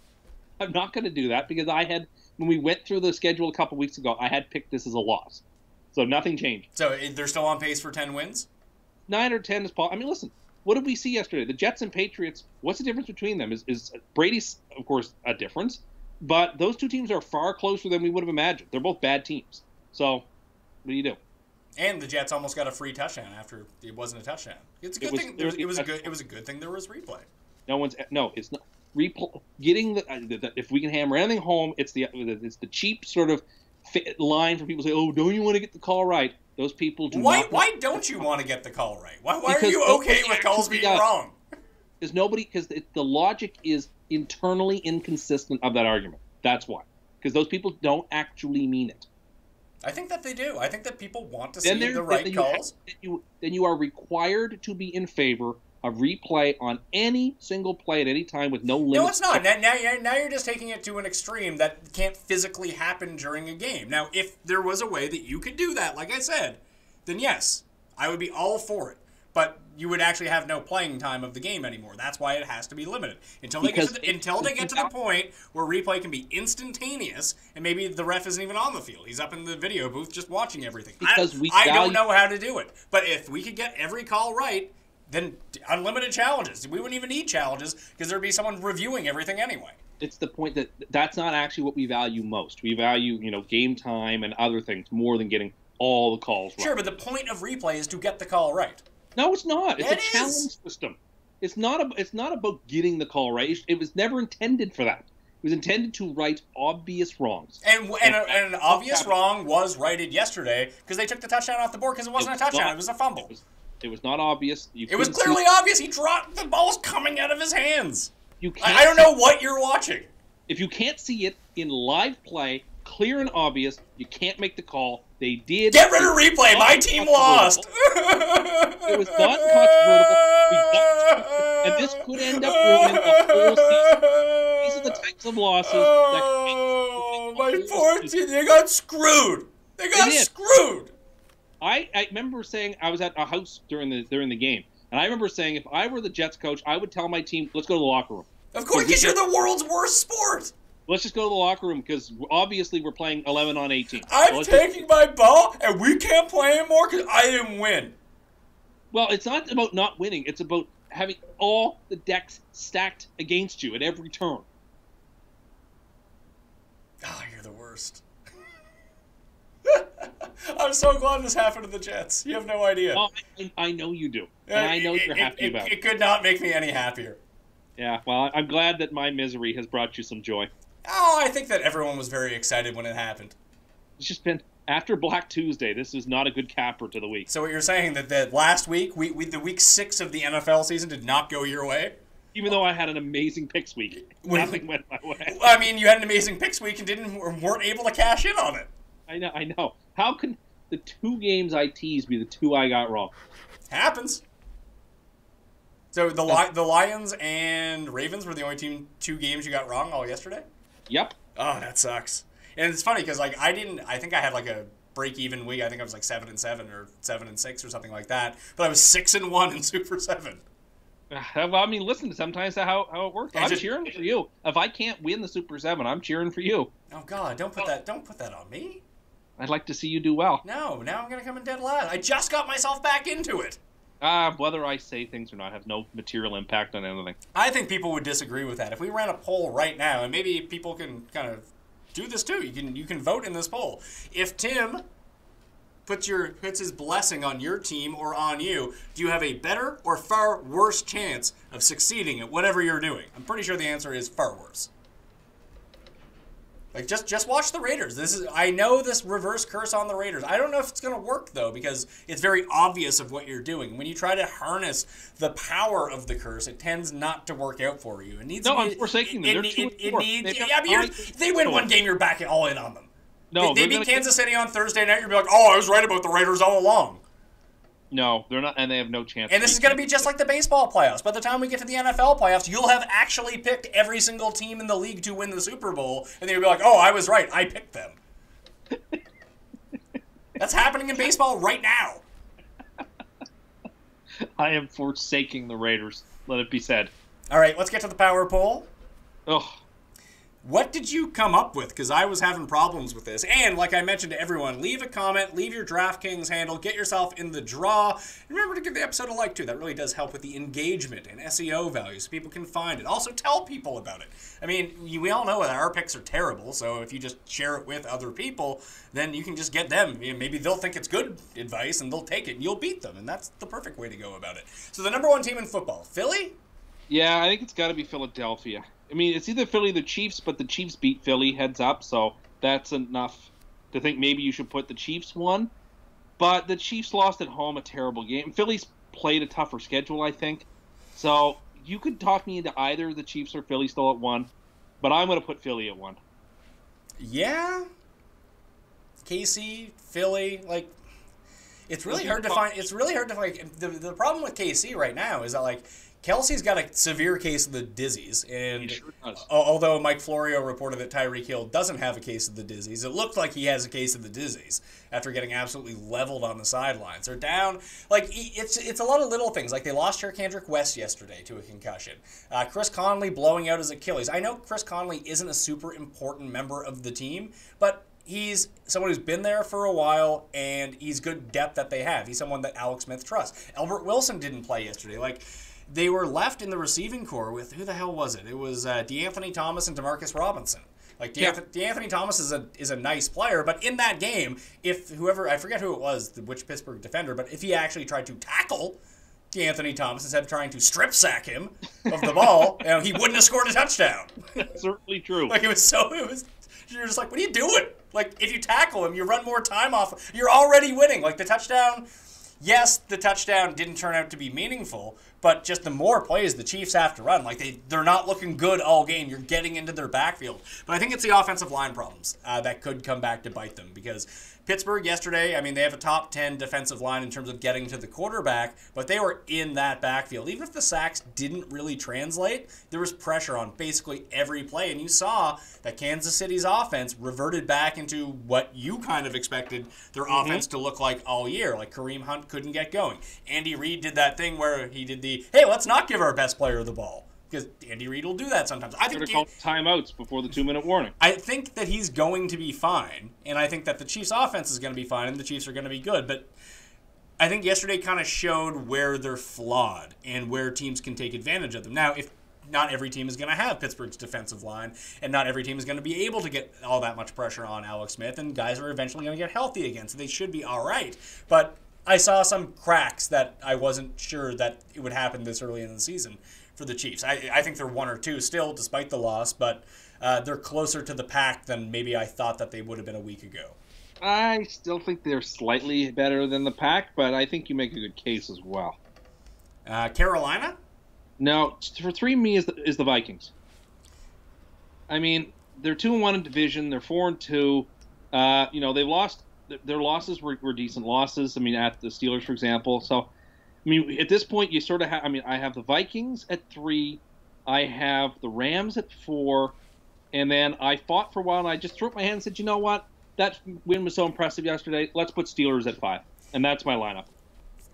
I'm not going to do that because when we went through the schedule a couple weeks ago, I had picked this as a loss. So nothing changed. So they're still on pace for 10 wins? 9 or 10 is possible. I mean, listen, what did we see yesterday? The Jets and Patriots, what's the difference between them? Is Brady's, of course, a difference, but those two teams are far closer than we would have imagined. They're both bad teams. So what do you do? And the Jets almost got a free touchdown after it wasn't a touchdown. It's a good thing. It was a good thing there was replay. It's not replay. Getting if we can hammer anything home, it's the cheap sort of line for people to say, "Oh, don't you want to get the call right?" Those people do not. Why don't you want to get the call right? Why are you okay with calls being wrong? Because the logic is internally inconsistent of that argument. That's why. Because those people don't actually mean it. I think that they do. I think that people want to see the right calls. Then you are required to be in favor of replay on any single play at any time with no limit. No, it's not. Now you're just taking it to an extreme that can't physically happen during a game. Now, if there was a way that you could do that, like I said, then yes, I would be all for it. But you would actually have no playing time of the game anymore. That's why it has to be limited. Until they get to the point where replay can be instantaneous, and maybe the ref isn't even on the field. He's up in the video booth just watching everything. I don't know how to do it. But if we could get every call right, then unlimited challenges. We wouldn't even need challenges because there'd be someone reviewing everything anyway. It's the point that's not actually what we value most. We value, game time and other things more than getting all the calls right. Sure, but the point of replay is to get the call right. No, it's not. It's a challenge system. It's not about getting the call right. It was never intended for that. It was intended to right obvious wrongs. And an obvious wrong was righted yesterday because they took the touchdown off the board because it wasn't a touchdown. It was a fumble. It was not obvious. It was clearly obvious. He dropped the ball's coming out of his hands. I don't know what you're watching. If you can't see it in live play, clear and obvious, you can't make the call. They did. Get rid of replay. My team lost. It was not controversial. And this could end up ruining the whole season. These are the types of losses that my poor team. They got screwed. They got screwed. I remember saying I was at a house during the game, and I remember saying if I were the Jets coach, I would tell my team, let's go to the locker room. Of course, because you're the world's worst sport. Let's just go to the locker room because obviously we're playing 11 on 18. I'm taking my ball, and we can't play anymore because I didn't win. Well, it's not about not winning. It's about having all the decks stacked against you at every turn. Oh, you're the worst. I'm so glad this happened to the Jets. You have no idea. Oh, I know you do. And I know you're happy about it. It could not make me any happier. Yeah, well, I'm glad that my misery has brought you some joy. Oh, I think that everyone was very excited when it happened. It's just been, after Black Tuesday, this is not a good capper to the week. So what you're saying, that last week, the week 6 of the NFL season did not go your way? Even though I had an amazing picks week, nothing went my way. I mean, you had an amazing picks week and weren't able to cash in on it. I know. How can the 2 games I teased be the 2 I got wrong? Happens. So the Lions and Ravens were the only 2 games you got wrong all yesterday? Yep. Oh, that sucks. And it's funny because I think I had like a break-even week. I think I was like 7-7 or 7-6 or something like that. But I was 6-1 in Super 7. Well, I mean, listen, sometimes that's how it works. I'm cheering for you. If I can't win the Super 7, I'm cheering for you. Oh God, don't put that on me. I'd like to see you do well. No, now I'm gonna come in dead last. I just got myself back into it. Whether I say things or not has no material impact on anything. I think people would disagree with that. If we ran a poll right now, and maybe people can kind of do this too. You can vote in this poll. If Tim puts his blessing on your team or on you, do you have a better or far worse chance of succeeding at whatever you're doing? I'm pretty sure the answer is far worse. Like, just watch the Raiders. I know this reverse curse on the Raiders. I don't know if it's going to work, though, because it's very obvious of what you're doing. When you try to harness the power of the curse, it tends not to work out for you. It needs I'm forsaking them. They're 2-4. They win one game, you're back all in on them. No, they beat Kansas City on Thursday night. You'll be like, oh, I was right about the Raiders all along. No, they're not, and they have no chance. And this is going to be just like the baseball playoffs. By the time we get to the NFL playoffs, you'll have actually picked every single team in the league to win the Super Bowl, and then you'll be like, oh, I was right. I picked them. That's happening in baseball right now. I am forsaking the Raiders. Let it be said. All right, let's get to the power poll. Ugh. What did you come up with? Because I was having problems with this. And like I mentioned to everyone, leave a comment, leave your Draftkings handle, get yourself in the draw. And remember to give the episode a like, too. That really does help with the engagement and SEO value so people can find it. Also, tell people about it. I mean, we all know that our picks are terrible, so if you just share it with other people, then you can just get them. Maybe they'll think it's good advice, and they'll take it, and you'll beat them. And that's the perfect way to go about it. So the number one team in football, Philly? Yeah, I think it's got to be Philadelphia. I mean, it's either Philly or the Chiefs, but the Chiefs beat Philly heads up, so that's enough to think maybe you should put the Chiefs one. But the Chiefs lost at home a terrible game. Philly's played a tougher schedule, I think. So you could talk me into either the Chiefs or Philly still at 1, but I'm going to put Philly at 1. Yeah. KC, Philly, like, it's really hard to find. It's really hard to find. The problem with KC right now is that, like, Kelsey's got a severe case of the dizzies, and He sure does. although Mike Florio reported that Tyreek Hill doesn't have a case of the dizzies, it looked like he has a case of the dizzies after getting absolutely leveled on the sidelines. They're down. Like, it's a lot of little things. Like, they lost Kendrick West yesterday to a concussion. Chris Conley blowing out his Achilles. I know Chris Conley isn't a super important member of the team, but he's someone who's been there for a while, and he's good depth that they have. He's someone that Alex Smith trusts. Albert Wilson didn't play yesterday. Like, they were left in the receiving corps with, who the hell was it? It was DeAnthony Thomas and Demarcus Robinson. Like, DeAnthony Thomas is a nice player, but in that game, if whoever, I forget who it was, which Pittsburgh defender, but if he actually tried to tackle DeAnthony Thomas instead of trying to strip sack him of the ball, he wouldn't have scored a touchdown. Certainly true. Like, you're just like, what are you doing? Like, if you tackle him, you run more time off. You're already winning. Like, the touchdown, yes, the touchdown didn't turn out to be meaningful, but just the more plays the Chiefs have to run, like, they're not looking good all game. You're getting into their backfield. But I think it's the offensive line problems that could come back to bite them, because Pittsburgh yesterday, I mean, they have a top 10 defensive line in terms of getting to the quarterback, but they were in that backfield. Even if the sacks didn't really translate, there was pressure on basically every play, and you saw that Kansas City's offense reverted back into what you kind of expected their offense to look like all year. Like, Kareem Hunt couldn't get going. Andy Reid did that thing where he did hey, let's not give our best player the ball. Because Andy Reid will do that sometimes. I think call timeouts before the 2-minute warning. I think that he's going to be fine, and I think that the Chiefs' offense is going to be fine, and the Chiefs are going to be good. But I think yesterday kind of showed where they're flawed and where teams can take advantage of them. Now, if not every team is going to have Pittsburgh's defensive line, and not every team is going to be able to get all that much pressure on Alex Smith, and guys are eventually going to get healthy again, so they should be all right. But I saw some cracks that I wasn't sure that it would happen this early in the season for the Chiefs. I think they're 1 or 2 still, despite the loss, but they're closer to the pack than maybe I thought that they would have been a week ago. I still think they're slightly better than the pack, but I think you make a good case as well. Carolina? No, for 3 me is the Vikings. I mean, they're 2-1 in division. They're 4-2. They've lost. Their losses were decent losses. I mean, at the Steelers, for example. So, I mean, at this point, you sort of have. I mean, I have the Vikings at 3. I have the Rams at 4. And then I fought for a while, and I just threw up my hand and said, you know what? That win was so impressive yesterday. Let's put Steelers at 5. And that's my lineup.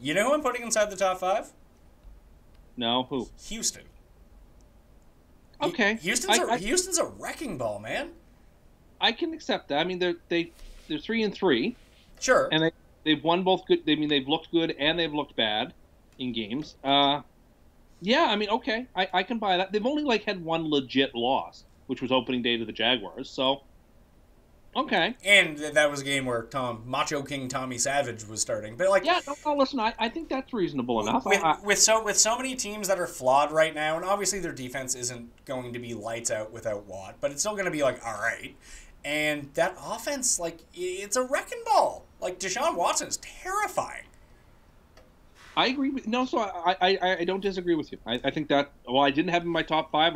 You know who I'm putting inside the top 5? No, who? Houston. Okay. Houston's a wrecking ball, man. I can accept that. I mean, they're 3-3. Sure. And they've won both good. I mean, they've looked good and they've looked bad in games. Yeah, I mean, okay, I can buy that. They've only had one legit loss, which was opening day to the Jaguars. So, Okay. And that was a game where Macho King Tommy Savage was starting. But like, Yeah, no, listen, I think that's reasonable enough. With so many teams that are flawed right now, and obviously their defense isn't going to be lights out without Watt, but it's still going to be like all right. And that offense, like, it's a wrecking ball. Like, Deshaun Watson is terrifying. I agree with so I don't disagree with you. I think that while I didn't have him in my top 5,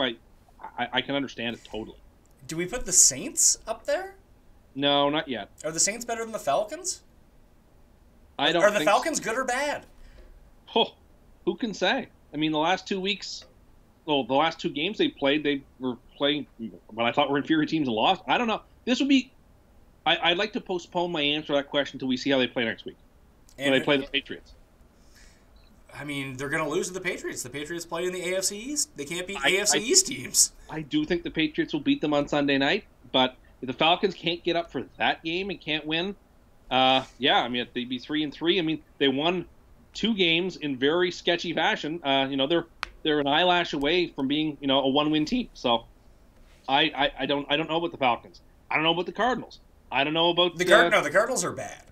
I can understand it totally. Do we put the Saints up there? No, not yet. Are the Saints better than the Falcons? I don't. Are the Falcons good or bad? Oh, who can say? I mean, the last 2 weeks, well, the last 2 games they played, they were playing what I thought were inferior teams and lost. I don't know. This would be. I'd like to postpone my answer to that question until we see how they play next week. When they play the Patriots. I mean, they're going to lose to the Patriots. The Patriots play in the AFC East. They can't beat AFC East teams. I do think the Patriots will beat them on Sunday night, but if the Falcons can't get up for that game and can't win, I mean, they'd be 3-3. I mean, they won 2 games in very sketchy fashion. They're an eyelash away from being, a 1-win team. So, I don't know about the Falcons. I don't know about the Cardinals. I don't know about the Cardinals. No, the Cardinals are bad.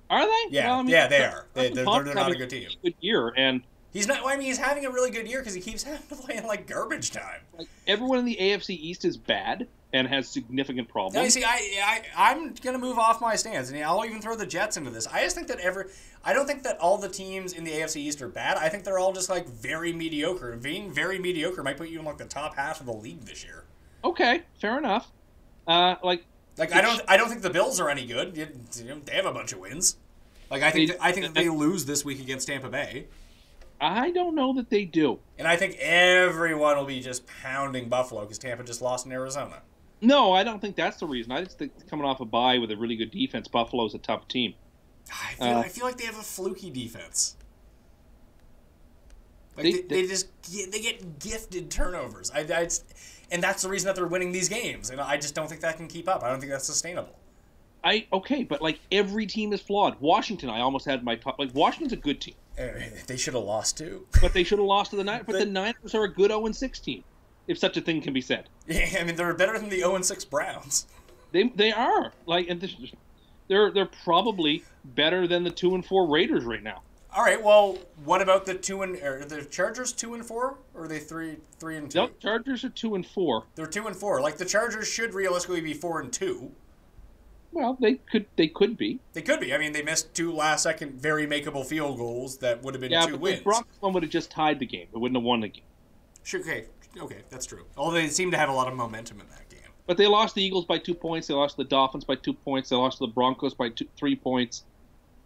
Are they? Yeah, well, I mean, yeah, they are. They're not a good team. Good year, and he's not. I mean, he's having a really good year because he keeps having to play in like garbage time. Like, everyone in the AFC East is bad and has significant problems. No, you see, I'm gonna move off my stance, and I'll even throw the Jets into this. I just think that I don't think that all the teams in the AFC East are bad. I think they're all just like very mediocre. Being very mediocre might put you in like the top half of the league this year. Okay, fair enough. I don't think the Bills are any good. They have a bunch of wins. Like I think that they lose this week against Tampa Bay. I don't know that they do. And I think everyone will be just pounding Buffalo because Tampa just lost in Arizona. No, I don't think that's the reason. I just think coming off a bye with a really good defense, Buffalo's a tough team. I feel like they have a fluky defense. Like they get gifted turnovers. And that's the reason that they're winning these games. And I just don't think that can keep up. I don't think that's sustainable. But like every team is flawed. Washington, I almost had my top. Like Washington's a good team. They should have lost too. But they should have lost to the Niners. But the Niners are a good 0-6 team, if such a thing can be said. Yeah, I mean they're better than the 0-6 Browns. They are they're probably better than the 2-4 Raiders right now. All right. Well, what about the the Chargers 2-4 or are they 3-2? No, Chargers are 2-4. They're 2-4. Like the Chargers should realistically be 4-2. Well, they could be. They could be. I mean, they missed 2 last-second, very makeable field goals that would have been 2 wins. The Broncos one would have just tied the game. It wouldn't have won the game. Sure. Okay, that's true. Although they seem to have a lot of momentum in that game. But they lost the Eagles by 2 points. They lost the Dolphins by 2 points. They lost the Broncos by 3 points.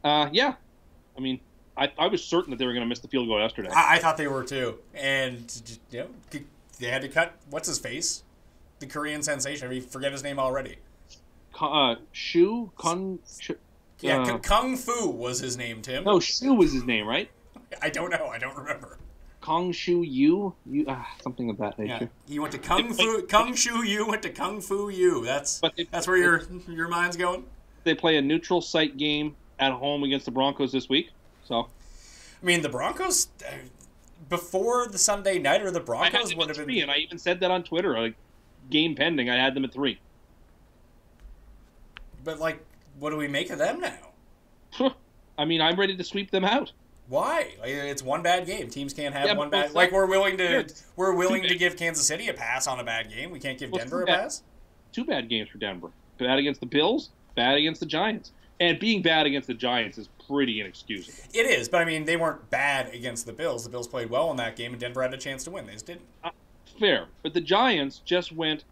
I mean, I was certain that they were going to miss the field goal yesterday. I thought they were too, and they had to cut what's his face, the Korean sensation. I forget his name already. Kung Fu was his name, Tim. No, Shu was his name, right? I don't know. I don't remember. Kung Shu Yu, something of that nature. Yeah, he went to Kung Fu. Kung Shu Yu went to Kung Fu Yu. That's where your mind's going. They play a neutral site game at home against the Broncos this week. So, I mean, the Broncos before the Sunday nighter, the Broncos would have been 3, and I even said that on Twitter. Like, game pending, I had them at 3. But like, what do we make of them now? I mean, I'm ready to sweep them out. Why? It's one bad game. Teams can't have one bad. Like we're willing to give Kansas City a pass on a bad game. We can't give Denver a pass. 2 bad games for Denver. Bad against the Bills. Bad against the Giants. And being bad against the Giants is pretty inexcusable. It is, but I mean, they weren't bad against the Bills. The Bills played well in that game, and Denver had a chance to win. They just didn't. Fair, but the Giants just went.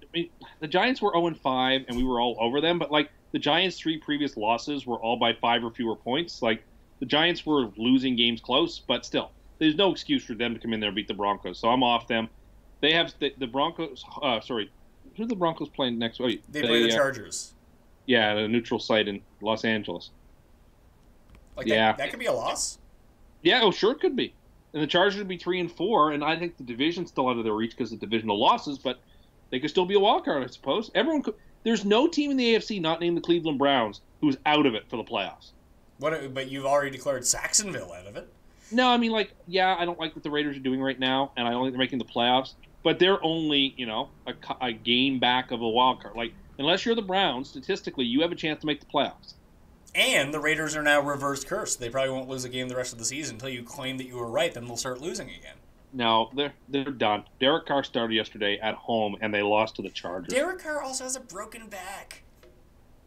I mean, the Giants were 0-5, and we were all over them. But like the Giants' 3 previous losses were all by 5 or fewer points. Like the Giants were losing games close, but still, there's no excuse for them to come in there and beat the Broncos. So I'm off them. They have the Broncos. Sorry, who are the Broncos playing next week? They play the Chargers. Yeah, the neutral site in Los Angeles. Like that could be a loss. Yeah, sure it could be. And the Chargers would be 3-4, and I think the division's still out of their reach because of divisional losses, but they could still be a wildcard, I suppose. Everyone could. There's no team in the AFC not named the Cleveland Browns who's out of it for the playoffs. But you've already declared Saxonville out of it. No, I mean, I don't like what the Raiders are doing right now, and I don't think they're making the playoffs. But they're only, a game back of a wild card. Like Unless you're the Browns, statistically, you have a chance to make the playoffs. And the Raiders are now reverse cursed. They probably won't lose a game the rest of the season until you claim that you were right. Then they'll start losing again. No, they're done. Derek Carr started yesterday at home, and they lost to the Chargers. Derek Carr also has a broken back.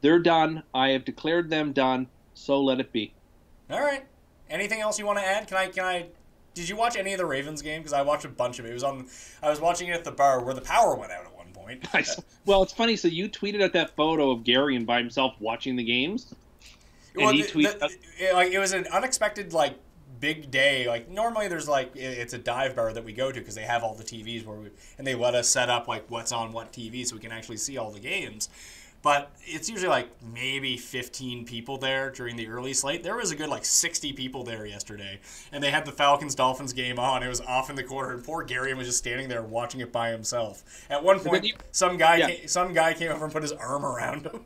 They're done. I have declared them done, so let it be. All right. Anything else you want to add? Can I? Did you watch any of the Ravens game? Because I watched a bunch of it. I was watching it at the bar where the power went out at one point. Well, it's funny. So you tweeted out that photo of Gary and by himself watching the games. Well, it was an unexpected big day. Like normally there's it's a dive bar that we go to because they have all the TVs and they let us set up what's on what TV so we can actually see all the games. But it's usually maybe 15 people there during the early slate. There was a good 60 people there yesterday, and they had the Falcons-Dolphins game on. It was off in the corner, and poor Gary was just standing there watching it by himself. At one point, some guy came over and put his arm around him.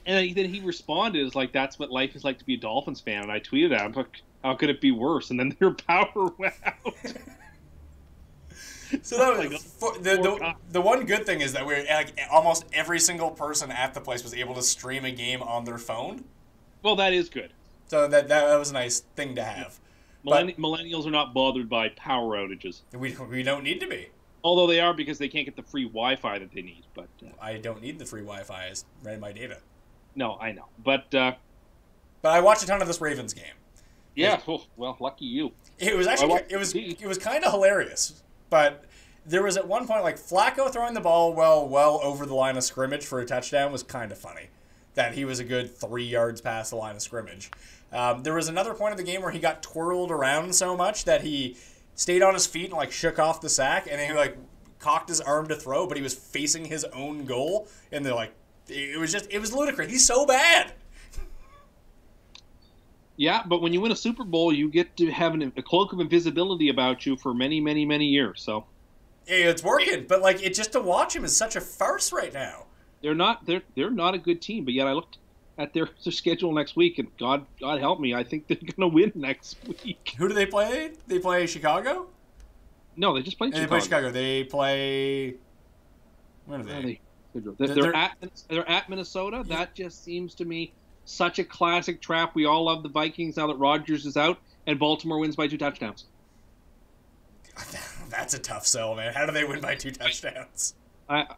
And then he responded, "It's that's what life is like to be a Dolphins fan." And I tweeted at him, "How could it be worse?" And then their power went out. So that was the one good thing is that we're almost every single person at the place was able to stream a game on their phone. Well, that is good. So that was a nice thing to have. Millennials are not bothered by power outages. We don't need to be. Although they are because they can't get the free Wi-Fi that they need. But I don't need the free Wi-Fi. I ran my data. No, I know. But I watched a ton of this Ravens game. Yeah. Well, lucky you. It was actually it was kind of hilarious. But there was at one point, Flacco throwing the ball well over the line of scrimmage for a touchdown was kind of funny. That he was a good 3 yards past the line of scrimmage. There was another point of the game where he got twirled around so much that he stayed on his feet and shook off the sack, and then he cocked his arm to throw, but he was facing his own goal, and they're it was ludicrous. He's so bad. Yeah, but when you win a Super Bowl, you get to have a cloak of invisibility about you for many, many, many years. So, yeah, it's working, but it just to watch him is such a farce right now. They're not a good team, but yet I looked at their schedule next week, and God help me, I think they're going to win next week. Who do they play? They play Chicago? No, they just played Chicago. They play Chicago. They play. Where are they? They're at Minnesota. Yeah. That just seems to me such a classic trap. We all love the Vikings now that Rodgers is out, and Baltimore wins by 2 touchdowns. That's a tough sell, man. How do they win by 2 touchdowns?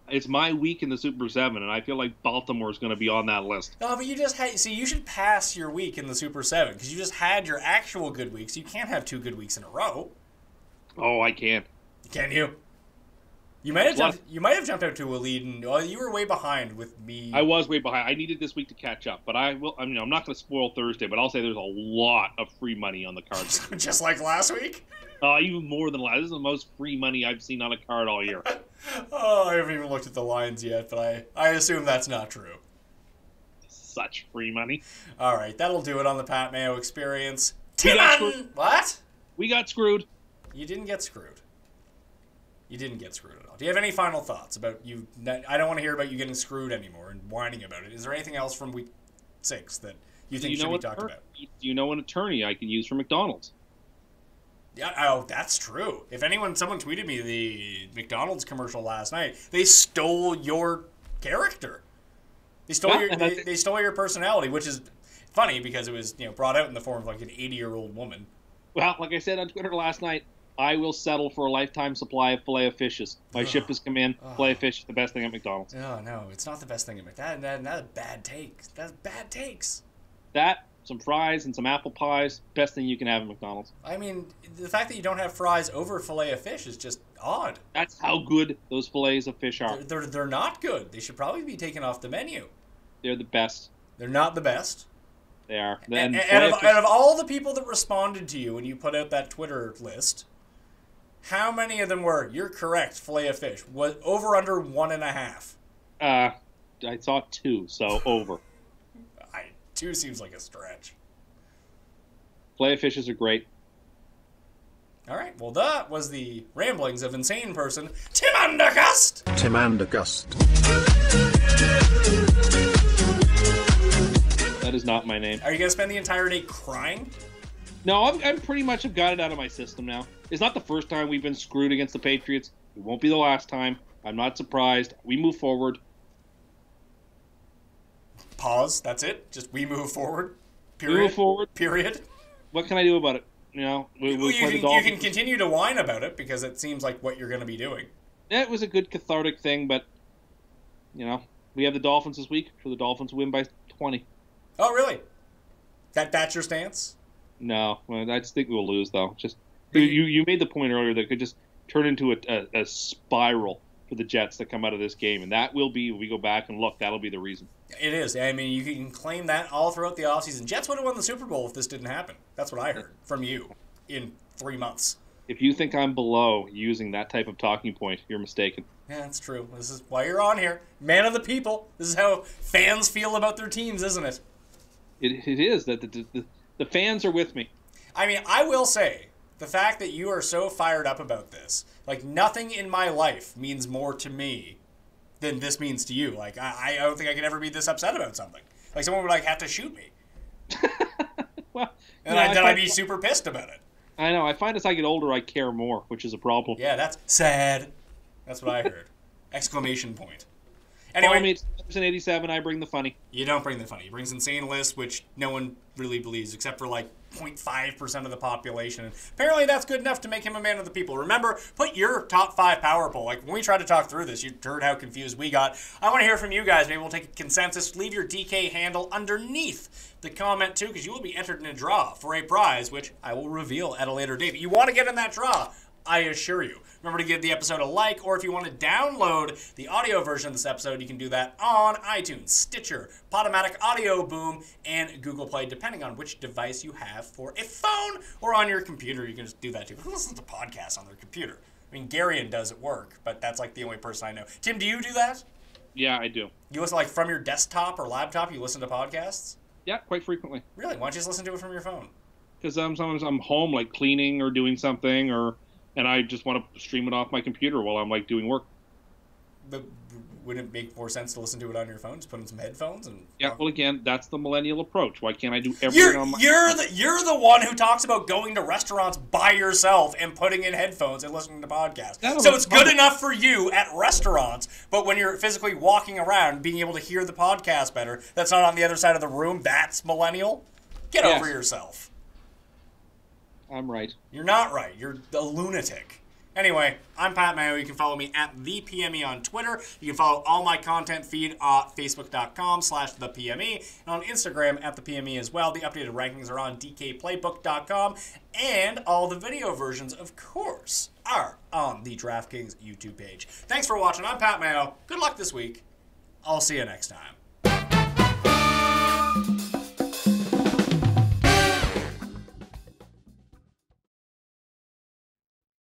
It's my week in the Super 7, and I feel like Baltimore is going to be on that list. No, but you just you should pass your week in the Super 7 because you just had your actual good weeks. You can't have 2 good weeks in a row. Oh, I can. Can you? You might have jumped out to a lead, and you were way behind with me. I was way behind. I needed this week to catch up, but I'm not going to spoil Thursday, but I'll say there's a lot of free money on the card. Just like last week? Even more than last. This is the most free money I've seen on a card all year. I haven't even looked at the lines yet, but I assume that's not true. Such free money. All right, that'll do it on the Pat Mayo Experience. What? We got screwed. You didn't get screwed. You didn't get screwed at all. Do you have any final thoughts about you? I don't want to hear about you getting screwed anymore and whining about it. Is there anything else from week 6 that you think should be talked about? Do you know an attorney I can use for McDonald's? Yeah, oh, that's true. Someone tweeted me the McDonald's commercial last night. They stole your character. They stole your personality, which is funny because it was brought out in the form of an 80-year-old woman. Well, like I said on Twitter last night, I will settle for a lifetime supply of Filet-O-Fishes. My ship has come in. Filet-O-Fish is the best thing at McDonald's. No, it's not the best thing at McDonald's. That's bad takes. That's bad takes. That, some fries, and some apple pies, best thing you can have at McDonald's. I mean, the fact that you don't have fries over Filet-O-Fish is just odd. That's how good those fillets of fish are. They're not good. They should probably be taken off the menu. They're the best. They're not the best. They are. And out of all the people that responded to you when you put out that Twitter list, how many of them were, you're correct, Filet-O-Fish? Was over under 1.5? I saw 2, so over. 2 seems like a stretch. Filet-O-Fishes are great. All right, well, that was the ramblings of insane person, Tim Anderson. Tim Anderson. That is not my name. Are you going to spend the entire day crying? No, I'm pretty much have got it out of my system now. It's not the first time we've been screwed against the Patriots. It won't be the last time. I'm not surprised. We move forward. pause. That's it. Just we move forward. Period. We move forward. Period. What can I do about it? You know, you can continue to whine about it because it seems like what you're going to be doing. Yeah, it was a good cathartic thing, but you know, we have the Dolphins this week. So the Dolphins win by 20. Oh, really? That's your stance? No, well, I just think we'll lose though. Just you made the point earlier that it could just turn into a spiral for the Jets that come out of this game, and that will be, we go back and look, that'll be the reason. It is. I mean, you can claim that all throughout the offseason. Jets would have won the Super Bowl if this didn't happen. That's what I heard from you in 3 months. If you think I'm below using that type of talking point, you're mistaken. Yeah, that's true. This is why you're on here. Man of the people. This is how fans feel about their teams, isn't it? It is. That the fans are with me. I mean, I will say, the fact that you are so fired up about this, like, nothing in my life means more to me than this means to you. Like, I don't think I could ever be this upset about something. Like, someone would, like, have to shoot me. Well, and then I'd be super pissed about it. I know. I find as I get older, I care more, which is a problem. Yeah, that's sad. That's what I heard. Exclamation point. Anyway, Follow me at 87. I bring the funny. You don't bring the funny. You bring insane lists, which no one really believes, except for like 0.5% of the population. And apparently, that's good enough to make him a man of the people. Remember, put your top 5 power poll. Like when we tried to talk through this, you heard how confused we got. I want to hear from you guys. Maybe we'll take a consensus. Leave your DK handle underneath the comment too, because you will be entered in a draw for a prize, which I will reveal at a later date. But you want to get in that draw, I assure you. Remember to give the episode a like, or if you want to download the audio version of this episode, you can do that on iTunes, Stitcher, Podomatic Audio Boom, and Google Play, depending on which device you have for a phone or on your computer. You can just do that too. Who listens to podcasts on their computer? I mean, Garion does at work, but that's like the only person I know. Tim, do you do that? Yeah, I do. You listen like from your desktop or laptop, you listen to podcasts? Yeah, quite frequently. Really? Why don't you just listen to it from your phone? Because sometimes I'm home, like cleaning or doing something, and I just want to stream it off my computer while I'm like doing work. But wouldn't it make more sense to listen to it on your phone? Just put in some headphones and. Yeah, well, again, that's the millennial approach. Why can't I do everything on my? You're the one who talks about going to restaurants by yourself and putting in headphones and listening to podcasts. So it's good enough for you at restaurants, but when you're physically walking around, being able to hear the podcast better, that's not on the other side of the room. That's millennial. Get over yourself. I'm right. You're not right. You're a lunatic. Anyway, I'm Pat Mayo. You can follow me at ThePME on Twitter. You can follow all my content feed at Facebook.com/ThePME and on Instagram at ThePME as well. The updated rankings are on DKPlaybook.com, and all the video versions, of course, are on the Draftkings YouTube page. Thanks for watching. I'm Pat Mayo. Good luck this week. I'll see you next time.